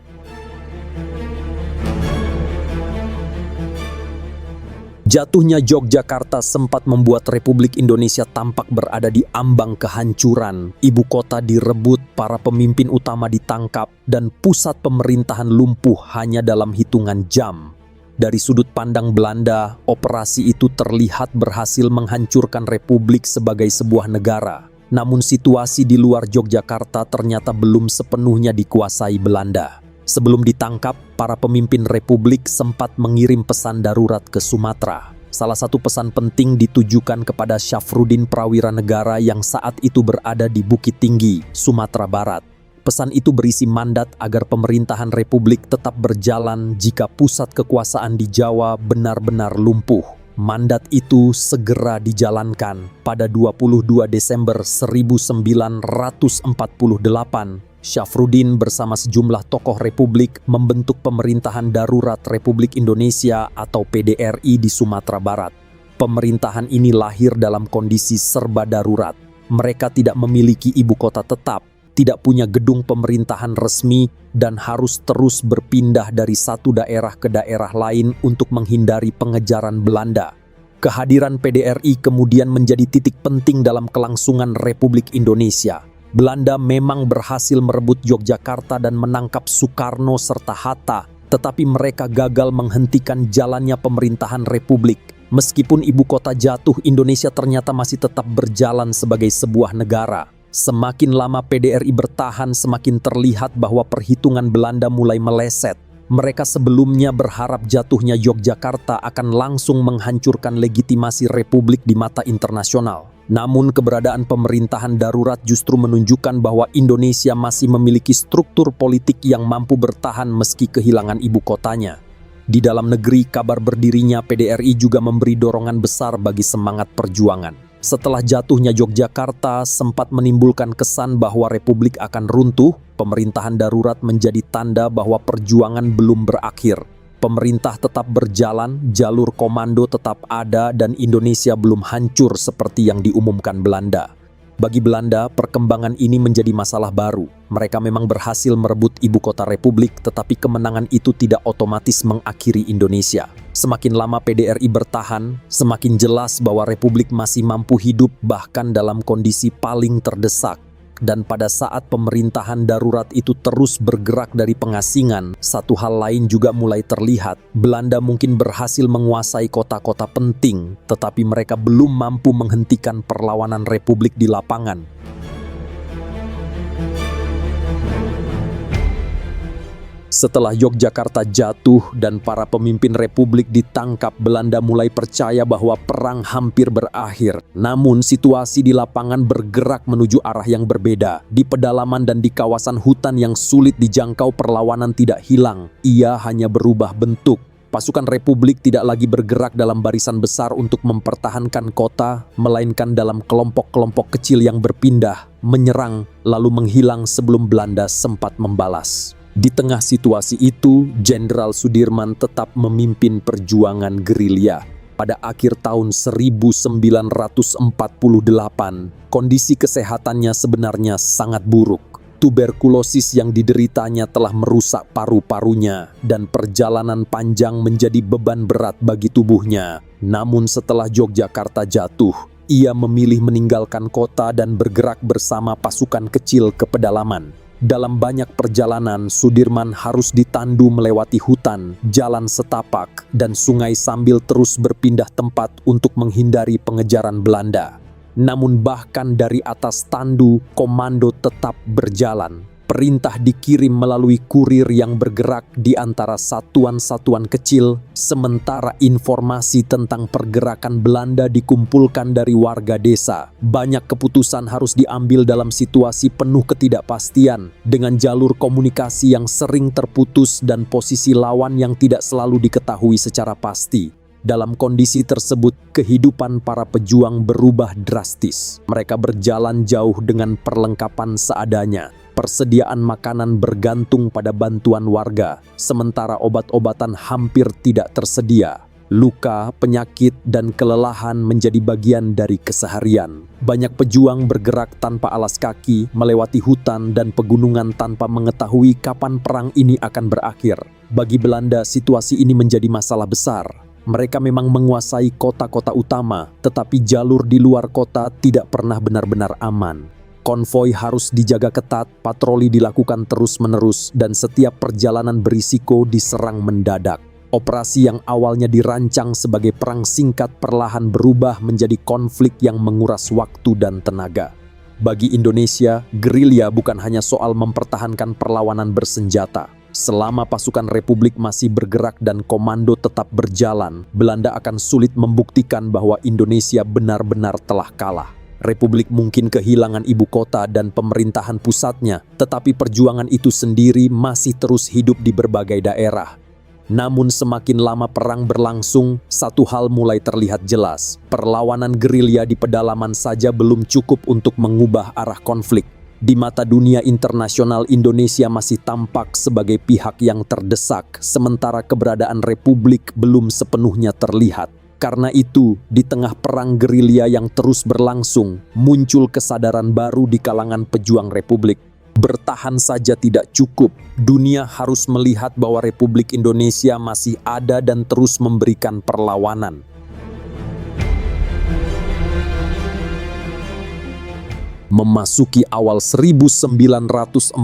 Jatuhnya Yogyakarta sempat membuat Republik Indonesia tampak berada di ambang kehancuran. Ibu kota direbut, para pemimpin utama ditangkap, dan pusat pemerintahan lumpuh hanya dalam hitungan jam. Dari sudut pandang Belanda, operasi itu terlihat berhasil menghancurkan Republik sebagai sebuah negara. Namun situasi di luar Yogyakarta ternyata belum sepenuhnya dikuasai Belanda. Sebelum ditangkap, para pemimpin Republik sempat mengirim pesan darurat ke Sumatera. Salah satu pesan penting ditujukan kepada Syafruddin Prawira Negara yang saat itu berada di Bukit Tinggi, Sumatera Barat. Pesan itu berisi mandat agar pemerintahan Republik tetap berjalan jika pusat kekuasaan di Jawa benar-benar lumpuh. Mandat itu segera dijalankan. Pada 22 Desember 1948, Syafruddin bersama sejumlah tokoh Republik membentuk Pemerintahan Darurat Republik Indonesia atau PDRI di Sumatera Barat. Pemerintahan ini lahir dalam kondisi serba darurat. Mereka tidak memiliki ibu kota tetap, tidak punya gedung pemerintahan resmi, dan harus terus berpindah dari satu daerah ke daerah lain untuk menghindari pengejaran Belanda. Kehadiran PDRI kemudian menjadi titik penting dalam kelangsungan Republik Indonesia. Belanda memang berhasil merebut Yogyakarta dan menangkap Soekarno serta Hatta, tetapi mereka gagal menghentikan jalannya pemerintahan Republik. Meskipun ibu kota jatuh, Indonesia ternyata masih tetap berjalan sebagai sebuah negara. Semakin lama PDRI bertahan, semakin terlihat bahwa perhitungan Belanda mulai meleset. Mereka sebelumnya berharap jatuhnya Yogyakarta akan langsung menghancurkan legitimasi Republik di mata internasional. Namun keberadaan pemerintahan darurat justru menunjukkan bahwa Indonesia masih memiliki struktur politik yang mampu bertahan meski kehilangan ibu kotanya. Di dalam negeri, kabar berdirinya PDRI juga memberi dorongan besar bagi semangat perjuangan. Setelah jatuhnya Yogyakarta sempat menimbulkan kesan bahwa Republik akan runtuh, pemerintahan darurat menjadi tanda bahwa perjuangan belum berakhir. Pemerintah tetap berjalan, jalur komando tetap ada, dan Indonesia belum hancur seperti yang diumumkan Belanda. Bagi Belanda, perkembangan ini menjadi masalah baru. Mereka memang berhasil merebut ibu kota Republik, tetapi kemenangan itu tidak otomatis mengakhiri Indonesia. Semakin lama PDRI bertahan, semakin jelas bahwa Republik masih mampu hidup bahkan dalam kondisi paling terdesak. Dan pada saat pemerintahan darurat itu terus bergerak dari pengasingan, satu hal lain juga mulai terlihat. Belanda mungkin berhasil menguasai kota-kota penting, tetapi mereka belum mampu menghentikan perlawanan Republik di lapangan. Setelah Yogyakarta jatuh dan para pemimpin Republik ditangkap, Belanda mulai percaya bahwa perang hampir berakhir. Namun situasi di lapangan bergerak menuju arah yang berbeda. Di pedalaman dan di kawasan hutan yang sulit dijangkau, perlawanan tidak hilang. Ia hanya berubah bentuk. Pasukan Republik tidak lagi bergerak dalam barisan besar untuk mempertahankan kota, melainkan dalam kelompok-kelompok kecil yang berpindah, menyerang, lalu menghilang sebelum Belanda sempat membalas. Di tengah situasi itu, Jenderal Sudirman tetap memimpin perjuangan gerilya. Pada akhir tahun 1948, kondisi kesehatannya sebenarnya sangat buruk. Tuberkulosis yang dideritanya telah merusak paru-parunya, dan perjalanan panjang menjadi beban berat bagi tubuhnya. Namun setelah Yogyakarta jatuh, ia memilih meninggalkan kota dan bergerak bersama pasukan kecil ke pedalaman. Dalam banyak perjalanan, Sudirman harus ditandu melewati hutan, jalan setapak, dan sungai sambil terus berpindah tempat untuk menghindari pengejaran Belanda. Namun bahkan dari atas tandu, komando tetap berjalan. Perintah dikirim melalui kurir yang bergerak di antara satuan-satuan kecil, sementara informasi tentang pergerakan Belanda dikumpulkan dari warga desa. Banyak keputusan harus diambil dalam situasi penuh ketidakpastian, dengan jalur komunikasi yang sering terputus dan posisi lawan yang tidak selalu diketahui secara pasti. Dalam kondisi tersebut, kehidupan para pejuang berubah drastis. Mereka berjalan jauh dengan perlengkapan seadanya. Persediaan makanan bergantung pada bantuan warga, sementara obat-obatan hampir tidak tersedia. Luka, penyakit, dan kelelahan menjadi bagian dari keseharian. Banyak pejuang bergerak tanpa alas kaki, melewati hutan dan pegunungan tanpa mengetahui kapan perang ini akan berakhir. Bagi Belanda, situasi ini menjadi masalah besar. Mereka memang menguasai kota-kota utama, tetapi jalur di luar kota tidak pernah benar-benar aman. Konvoi harus dijaga ketat, patroli dilakukan terus-menerus, dan setiap perjalanan berisiko diserang mendadak. Operasi yang awalnya dirancang sebagai perang singkat perlahan berubah menjadi konflik yang menguras waktu dan tenaga. Bagi Indonesia, gerilya bukan hanya soal mempertahankan perlawanan bersenjata. Selama pasukan Republik masih bergerak dan komando tetap berjalan, Belanda akan sulit membuktikan bahwa Indonesia benar-benar telah kalah. Republik mungkin kehilangan ibu kota dan pemerintahan pusatnya, tetapi perjuangan itu sendiri masih terus hidup di berbagai daerah. Namun semakin lama perang berlangsung, satu hal mulai terlihat jelas. Perlawanan gerilya di pedalaman saja belum cukup untuk mengubah arah konflik. Di mata dunia internasional, Indonesia masih tampak sebagai pihak yang terdesak, sementara keberadaan Republik belum sepenuhnya terlihat. Karena itu, di tengah perang gerilya yang terus berlangsung, muncul kesadaran baru di kalangan pejuang Republik. Bertahan saja tidak cukup, dunia harus melihat bahwa Republik Indonesia masih ada dan terus memberikan perlawanan. Memasuki awal 1949,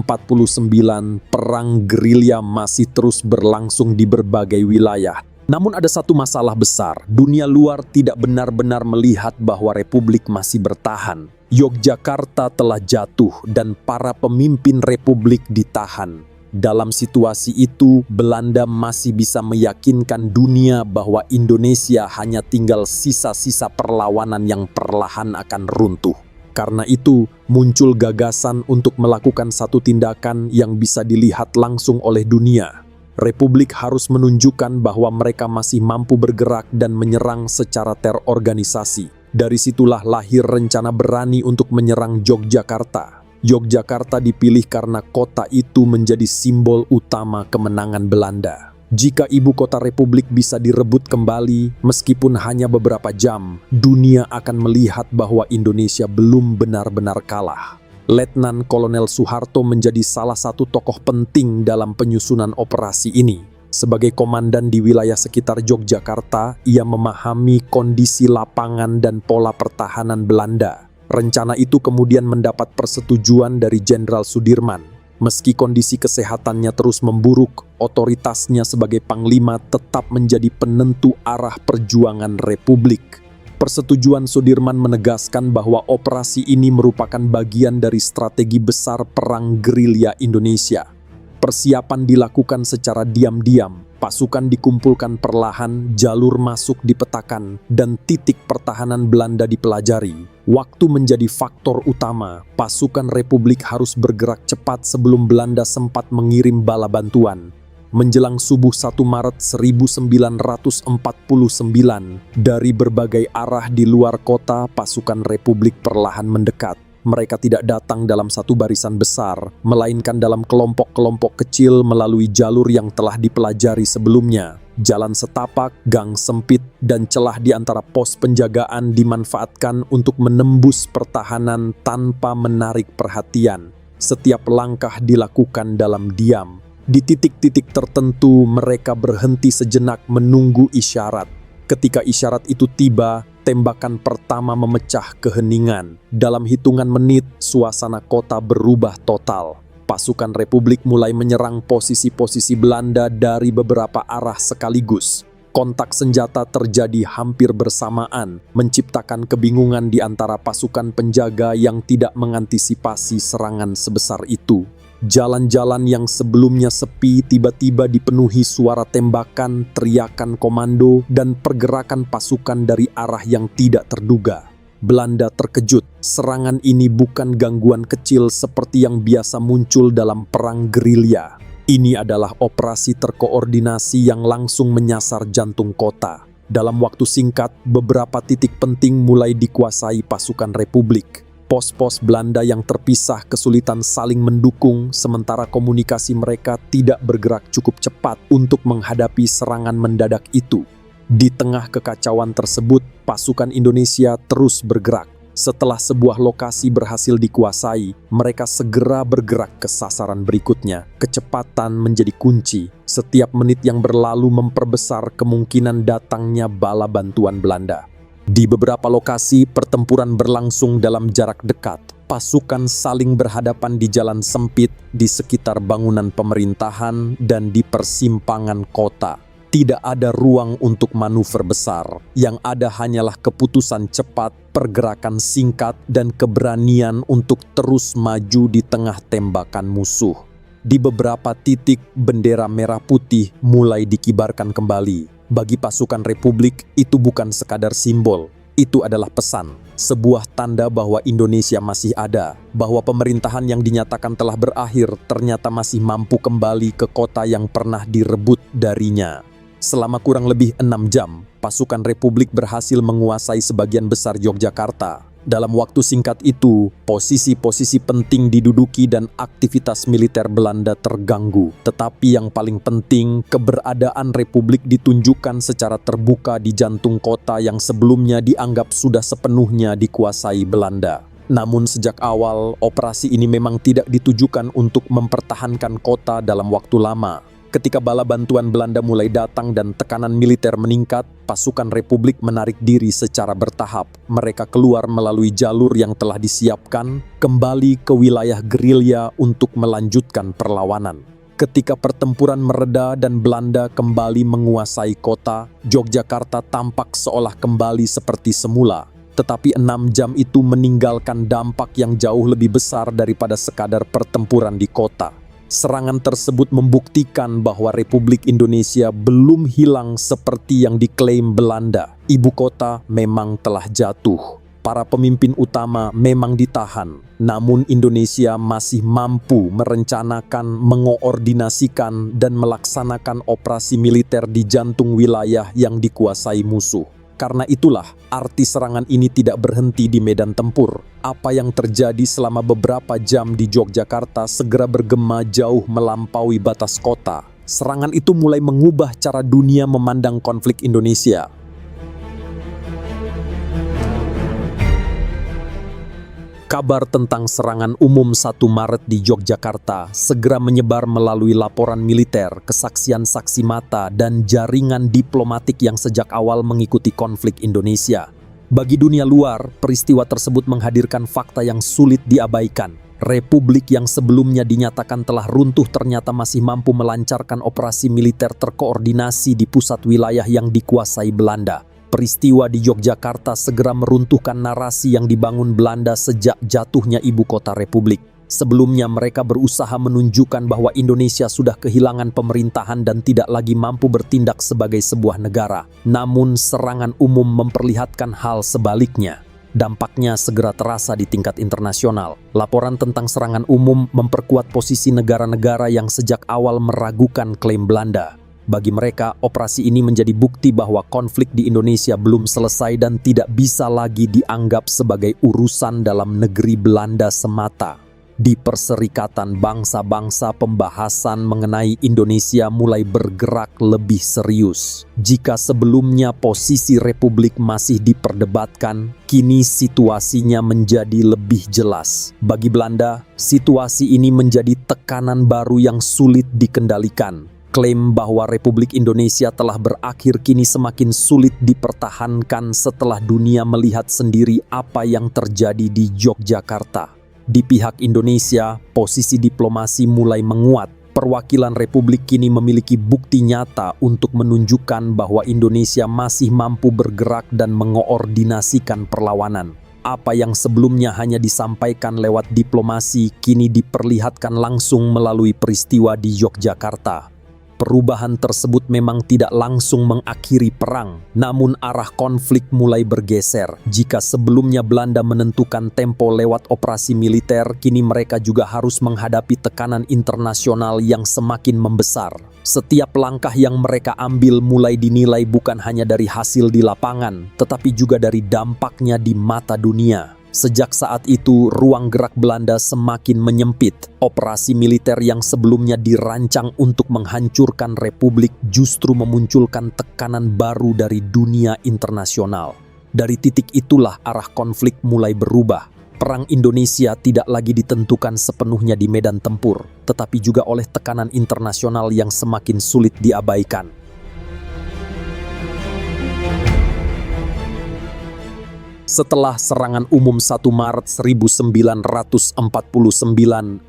perang gerilya masih terus berlangsung di berbagai wilayah. Namun ada satu masalah besar, dunia luar tidak benar-benar melihat bahwa Republik masih bertahan. Yogyakarta telah jatuh dan para pemimpin Republik ditahan. Dalam situasi itu, Belanda masih bisa meyakinkan dunia bahwa Indonesia hanya tinggal sisa-sisa perlawanan yang perlahan akan runtuh. Karena itu, muncul gagasan untuk melakukan satu tindakan yang bisa dilihat langsung oleh dunia. Republik harus menunjukkan bahwa mereka masih mampu bergerak dan menyerang secara terorganisasi. Dari situlah lahir rencana berani untuk menyerang Yogyakarta. Yogyakarta dipilih karena kota itu menjadi simbol utama kemenangan Belanda. Jika ibu kota Republik bisa direbut kembali, meskipun hanya beberapa jam, dunia akan melihat bahwa Indonesia belum benar-benar kalah. Letnan Kolonel Soeharto menjadi salah satu tokoh penting dalam penyusunan operasi ini. Sebagai komandan di wilayah sekitar Yogyakarta, ia memahami kondisi lapangan dan pola pertahanan Belanda. Rencana itu kemudian mendapat persetujuan dari Jenderal Sudirman. Meski kondisi kesehatannya terus memburuk, otoritasnya sebagai panglima tetap menjadi penentu arah perjuangan Republik. Persetujuan Sudirman menegaskan bahwa operasi ini merupakan bagian dari strategi besar perang gerilya Indonesia. Persiapan dilakukan secara diam-diam, pasukan dikumpulkan perlahan, jalur masuk dipetakan, dan titik pertahanan Belanda dipelajari. Waktu menjadi faktor utama, pasukan Republik harus bergerak cepat sebelum Belanda sempat mengirim bala bantuan. Menjelang subuh 1 Maret 1949, dari berbagai arah di luar kota, pasukan Republik perlahan mendekat. Mereka tidak datang dalam satu barisan besar, melainkan dalam kelompok-kelompok kecil melalui jalur yang telah dipelajari sebelumnya. Jalan setapak, gang sempit, dan celah di antara pos penjagaan dimanfaatkan untuk menembus pertahanan tanpa menarik perhatian. Setiap langkah dilakukan dalam diam. Di titik-titik tertentu, mereka berhenti sejenak menunggu isyarat. Ketika isyarat itu tiba, tembakan pertama memecah keheningan. Dalam hitungan menit, suasana kota berubah total. Pasukan Republik mulai menyerang posisi-posisi Belanda dari beberapa arah sekaligus. Kontak senjata terjadi hampir bersamaan, menciptakan kebingungan di antara pasukan penjaga yang tidak mengantisipasi serangan sebesar itu. Jalan-jalan yang sebelumnya sepi tiba-tiba dipenuhi suara tembakan, teriakan komando, dan pergerakan pasukan dari arah yang tidak terduga. Belanda terkejut. Serangan ini bukan gangguan kecil seperti yang biasa muncul dalam perang gerilya. Ini adalah operasi terkoordinasi yang langsung menyasar jantung kota. Dalam waktu singkat, beberapa titik penting mulai dikuasai pasukan Republik. Pos-pos Belanda yang terpisah kesulitan saling mendukung, sementara komunikasi mereka tidak bergerak cukup cepat untuk menghadapi serangan mendadak itu. Di tengah kekacauan tersebut, pasukan Indonesia terus bergerak. Setelah sebuah lokasi berhasil dikuasai, mereka segera bergerak ke sasaran berikutnya. Kecepatan menjadi kunci. Setiap menit yang berlalu memperbesar kemungkinan datangnya bala bantuan Belanda. Di beberapa lokasi, pertempuran berlangsung dalam jarak dekat. Pasukan saling berhadapan di jalan sempit, di sekitar bangunan pemerintahan, dan di persimpangan kota. Tidak ada ruang untuk manuver besar. Yang ada hanyalah keputusan cepat, pergerakan singkat, dan keberanian untuk terus maju di tengah tembakan musuh. Di beberapa titik, bendera merah putih mulai dikibarkan kembali. Bagi pasukan Republik, itu bukan sekadar simbol. Itu adalah pesan. Sebuah tanda bahwa Indonesia masih ada. Bahwa pemerintahan yang dinyatakan telah berakhir ternyata masih mampu kembali ke kota yang pernah direbut darinya. Selama kurang lebih 6 jam, pasukan Republik berhasil menguasai sebagian besar Yogyakarta. Dalam waktu singkat itu, posisi-posisi penting diduduki dan aktivitas militer Belanda terganggu. Tetapi yang paling penting, keberadaan Republik ditunjukkan secara terbuka di jantung kota yang sebelumnya dianggap sudah sepenuhnya dikuasai Belanda. Namun sejak awal, operasi ini memang tidak ditujukan untuk mempertahankan kota dalam waktu lama. Ketika bala bantuan Belanda mulai datang dan tekanan militer meningkat, pasukan Republik menarik diri secara bertahap. Mereka keluar melalui jalur yang telah disiapkan, kembali ke wilayah gerilya untuk melanjutkan perlawanan. Ketika pertempuran mereda dan Belanda kembali menguasai kota, Yogyakarta tampak seolah kembali seperti semula. Tetapi 6 jam itu meninggalkan dampak yang jauh lebih besar daripada sekadar pertempuran di kota. Serangan tersebut membuktikan bahwa Republik Indonesia belum hilang seperti yang diklaim Belanda. Ibu kota memang telah jatuh. Para pemimpin utama memang ditahan. Namun Indonesia masih mampu merencanakan, mengoordinasikan, dan melaksanakan operasi militer di jantung wilayah yang dikuasai musuh. Karena itulah, arti serangan ini tidak berhenti di medan tempur. Apa yang terjadi selama beberapa jam di Yogyakarta segera bergema jauh melampaui batas kota. Serangan itu mulai mengubah cara dunia memandang konflik Indonesia. Kabar tentang serangan umum 1 Maret di Yogyakarta segera menyebar melalui laporan militer, kesaksian saksi mata, dan jaringan diplomatik yang sejak awal mengikuti konflik Indonesia. Bagi dunia luar, peristiwa tersebut menghadirkan fakta yang sulit diabaikan. Republik yang sebelumnya dinyatakan telah runtuh ternyata masih mampu melancarkan operasi militer terkoordinasi di pusat wilayah yang dikuasai Belanda. Peristiwa di Yogyakarta segera meruntuhkan narasi yang dibangun Belanda sejak jatuhnya ibu kota Republik. Sebelumnya mereka berusaha menunjukkan bahwa Indonesia sudah kehilangan pemerintahan dan tidak lagi mampu bertindak sebagai sebuah negara. Namun serangan umum memperlihatkan hal sebaliknya. Dampaknya segera terasa di tingkat internasional. Laporan tentang serangan umum memperkuat posisi negara-negara yang sejak awal meragukan klaim Belanda. Bagi mereka, operasi ini menjadi bukti bahwa konflik di Indonesia belum selesai dan tidak bisa lagi dianggap sebagai urusan dalam negeri Belanda semata. Di Perserikatan Bangsa-Bangsa, pembahasan mengenai Indonesia mulai bergerak lebih serius. Jika sebelumnya posisi Republik masih diperdebatkan, kini situasinya menjadi lebih jelas. Bagi Belanda, situasi ini menjadi tekanan baru yang sulit dikendalikan. Klaim bahwa Republik Indonesia telah berakhir kini semakin sulit dipertahankan setelah dunia melihat sendiri apa yang terjadi di Yogyakarta. Di pihak Indonesia, posisi diplomasi mulai menguat. Perwakilan Republik kini memiliki bukti nyata untuk menunjukkan bahwa Indonesia masih mampu bergerak dan mengoordinasikan perlawanan. Apa yang sebelumnya hanya disampaikan lewat diplomasi, kini diperlihatkan langsung melalui peristiwa di Yogyakarta. Perubahan tersebut memang tidak langsung mengakhiri perang, namun arah konflik mulai bergeser. Jika sebelumnya Belanda menentukan tempo lewat operasi militer, kini mereka juga harus menghadapi tekanan internasional yang semakin membesar. Setiap langkah yang mereka ambil mulai dinilai bukan hanya dari hasil di lapangan, tetapi juga dari dampaknya di mata dunia. Sejak saat itu, ruang gerak Belanda semakin menyempit. Operasi militer yang sebelumnya dirancang untuk menghancurkan Republik justru memunculkan tekanan baru dari dunia internasional. Dari titik itulah arah konflik mulai berubah. Perang Indonesia tidak lagi ditentukan sepenuhnya di medan tempur, tetapi juga oleh tekanan internasional yang semakin sulit diabaikan. Setelah serangan umum 1 Maret 1949,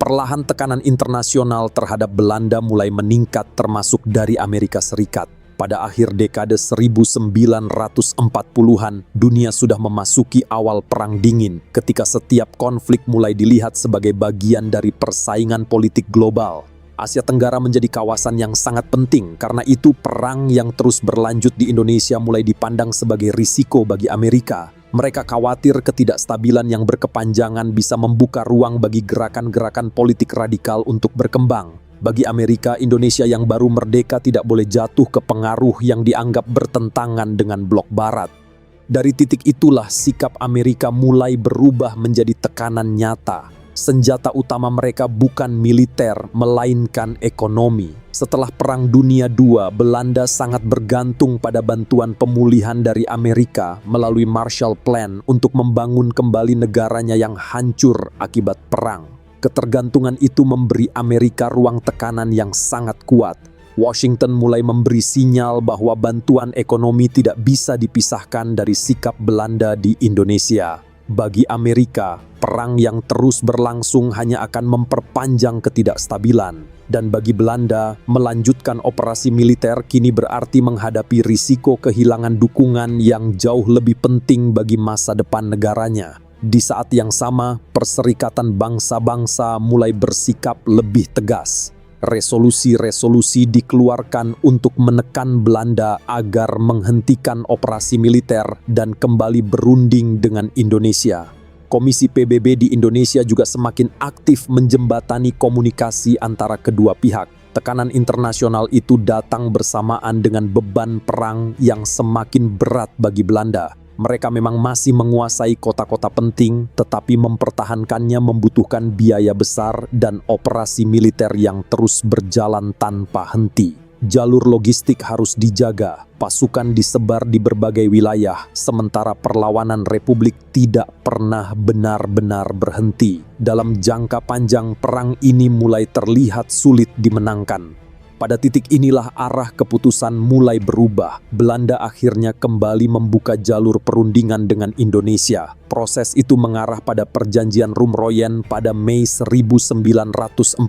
perlahan tekanan internasional terhadap Belanda mulai meningkat termasuk dari Amerika Serikat. Pada akhir dekade 1940-an, dunia sudah memasuki awal Perang Dingin, ketika setiap konflik mulai dilihat sebagai bagian dari persaingan politik global. Asia Tenggara menjadi kawasan yang sangat penting, karena itu perang yang terus berlanjut di Indonesia mulai dipandang sebagai risiko bagi Amerika. Mereka khawatir ketidakstabilan yang berkepanjangan bisa membuka ruang bagi gerakan-gerakan politik radikal untuk berkembang. Bagi Amerika, Indonesia yang baru merdeka tidak boleh jatuh ke pengaruh yang dianggap bertentangan dengan blok Barat. Dari titik itulah sikap Amerika mulai berubah menjadi tekanan nyata. Senjata utama mereka bukan militer, melainkan ekonomi. Setelah Perang Dunia II, Belanda sangat bergantung pada bantuan pemulihan dari Amerika melalui Marshall Plan untuk membangun kembali negaranya yang hancur akibat perang. Ketergantungan itu memberi Amerika ruang tekanan yang sangat kuat. Washington mulai memberi sinyal bahwa bantuan ekonomi tidak bisa dipisahkan dari sikap Belanda di Indonesia. Bagi Amerika, perang yang terus berlangsung hanya akan memperpanjang ketidakstabilan. Dan bagi Belanda, melanjutkan operasi militer kini berarti menghadapi risiko kehilangan dukungan yang jauh lebih penting bagi masa depan negaranya. Di saat yang sama, Perserikatan Bangsa-Bangsa mulai bersikap lebih tegas. Resolusi-resolusi dikeluarkan untuk menekan Belanda agar menghentikan operasi militer dan kembali berunding dengan Indonesia. Komisi PBB di Indonesia juga semakin aktif menjembatani komunikasi antara kedua pihak. Tekanan internasional itu datang bersamaan dengan beban perang yang semakin berat bagi Belanda. Mereka memang masih menguasai kota-kota penting, tetapi mempertahankannya membutuhkan biaya besar dan operasi militer yang terus berjalan tanpa henti. Jalur logistik harus dijaga, pasukan disebar di berbagai wilayah, sementara perlawanan Republik tidak pernah benar-benar berhenti. Dalam jangka panjang, perang ini mulai terlihat sulit dimenangkan. Pada titik inilah arah keputusan mulai berubah. Belanda akhirnya kembali membuka jalur perundingan dengan Indonesia. Proses itu mengarah pada Perjanjian Rumroyen pada Mei 1949.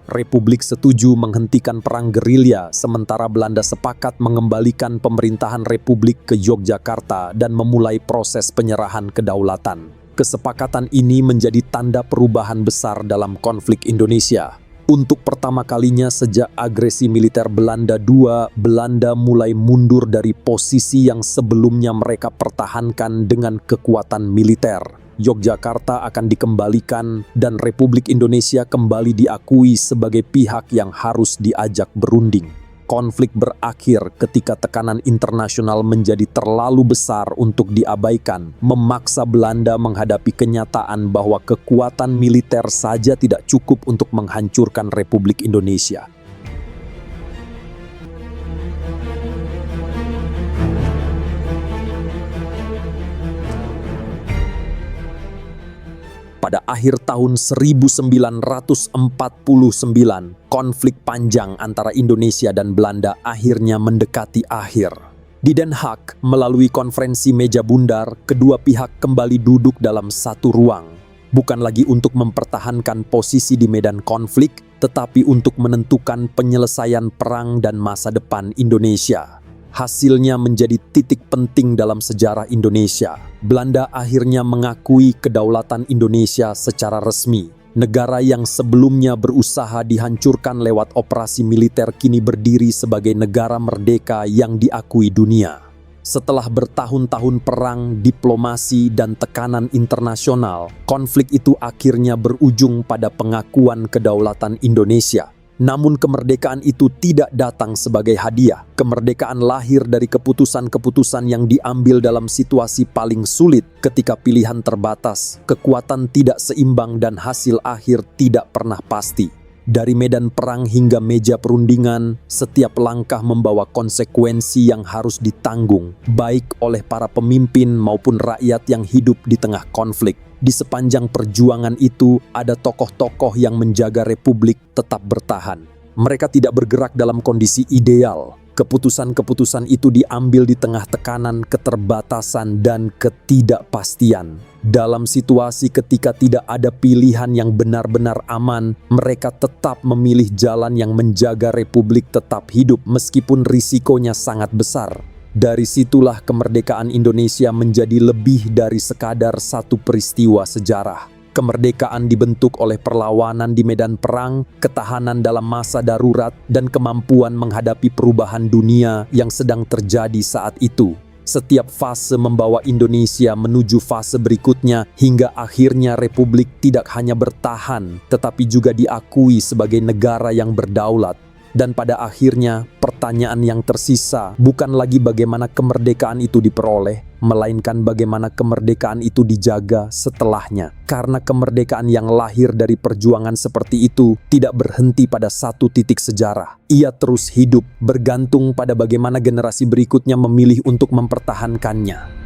Republik setuju menghentikan perang gerilya, sementara Belanda sepakat mengembalikan pemerintahan Republik ke Yogyakarta dan memulai proses penyerahan kedaulatan. Kesepakatan ini menjadi tanda perubahan besar dalam konflik Indonesia. Untuk pertama kalinya sejak agresi militer Belanda II, Belanda mulai mundur dari posisi yang sebelumnya mereka pertahankan dengan kekuatan militer. Yogyakarta akan dikembalikan dan Republik Indonesia kembali diakui sebagai pihak yang harus diajak berunding. Konflik berakhir ketika tekanan internasional menjadi terlalu besar untuk diabaikan, memaksa Belanda menghadapi kenyataan bahwa kekuatan militer saja tidak cukup untuk menghancurkan Republik Indonesia. Pada akhir tahun 1949, konflik panjang antara Indonesia dan Belanda akhirnya mendekati akhir. Di Den Haag, melalui konferensi meja bundar, kedua pihak kembali duduk dalam satu ruang. Bukan lagi untuk mempertahankan posisi di medan konflik, tetapi untuk menentukan penyelesaian perang dan masa depan Indonesia. Hasilnya menjadi titik penting dalam sejarah Indonesia. Belanda akhirnya mengakui kedaulatan Indonesia secara resmi. Negara yang sebelumnya berusaha dihancurkan lewat operasi militer kini berdiri sebagai negara merdeka yang diakui dunia. Setelah bertahun-tahun perang, diplomasi, dan tekanan internasional, konflik itu akhirnya berujung pada pengakuan kedaulatan Indonesia. Namun kemerdekaan itu tidak datang sebagai hadiah. Kemerdekaan lahir dari keputusan-keputusan yang diambil dalam situasi paling sulit ketika pilihan terbatas, kekuatan tidak seimbang dan hasil akhir tidak pernah pasti. Dari medan perang hingga meja perundingan, setiap langkah membawa konsekuensi yang harus ditanggung, baik oleh para pemimpin maupun rakyat yang hidup di tengah konflik. Di sepanjang perjuangan itu, ada tokoh-tokoh yang menjaga Republik tetap bertahan. Mereka tidak bergerak dalam kondisi ideal. Keputusan-keputusan itu diambil di tengah tekanan, keterbatasan, dan ketidakpastian. Dalam situasi ketika tidak ada pilihan yang benar-benar aman, mereka tetap memilih jalan yang menjaga Republik tetap hidup meskipun risikonya sangat besar. Dari situlah kemerdekaan Indonesia menjadi lebih dari sekadar satu peristiwa sejarah. Kemerdekaan dibentuk oleh perlawanan di medan perang, ketahanan dalam masa darurat, dan kemampuan menghadapi perubahan dunia yang sedang terjadi saat itu. Setiap fase membawa Indonesia menuju fase berikutnya hingga akhirnya Republik tidak hanya bertahan, tetapi juga diakui sebagai negara yang berdaulat. Dan pada akhirnya, pertanyaan yang tersisa bukan lagi bagaimana kemerdekaan itu diperoleh, melainkan bagaimana kemerdekaan itu dijaga setelahnya. Karena kemerdekaan yang lahir dari perjuangan seperti itu tidak berhenti pada satu titik sejarah. Ia terus hidup, bergantung pada bagaimana generasi berikutnya memilih untuk mempertahankannya.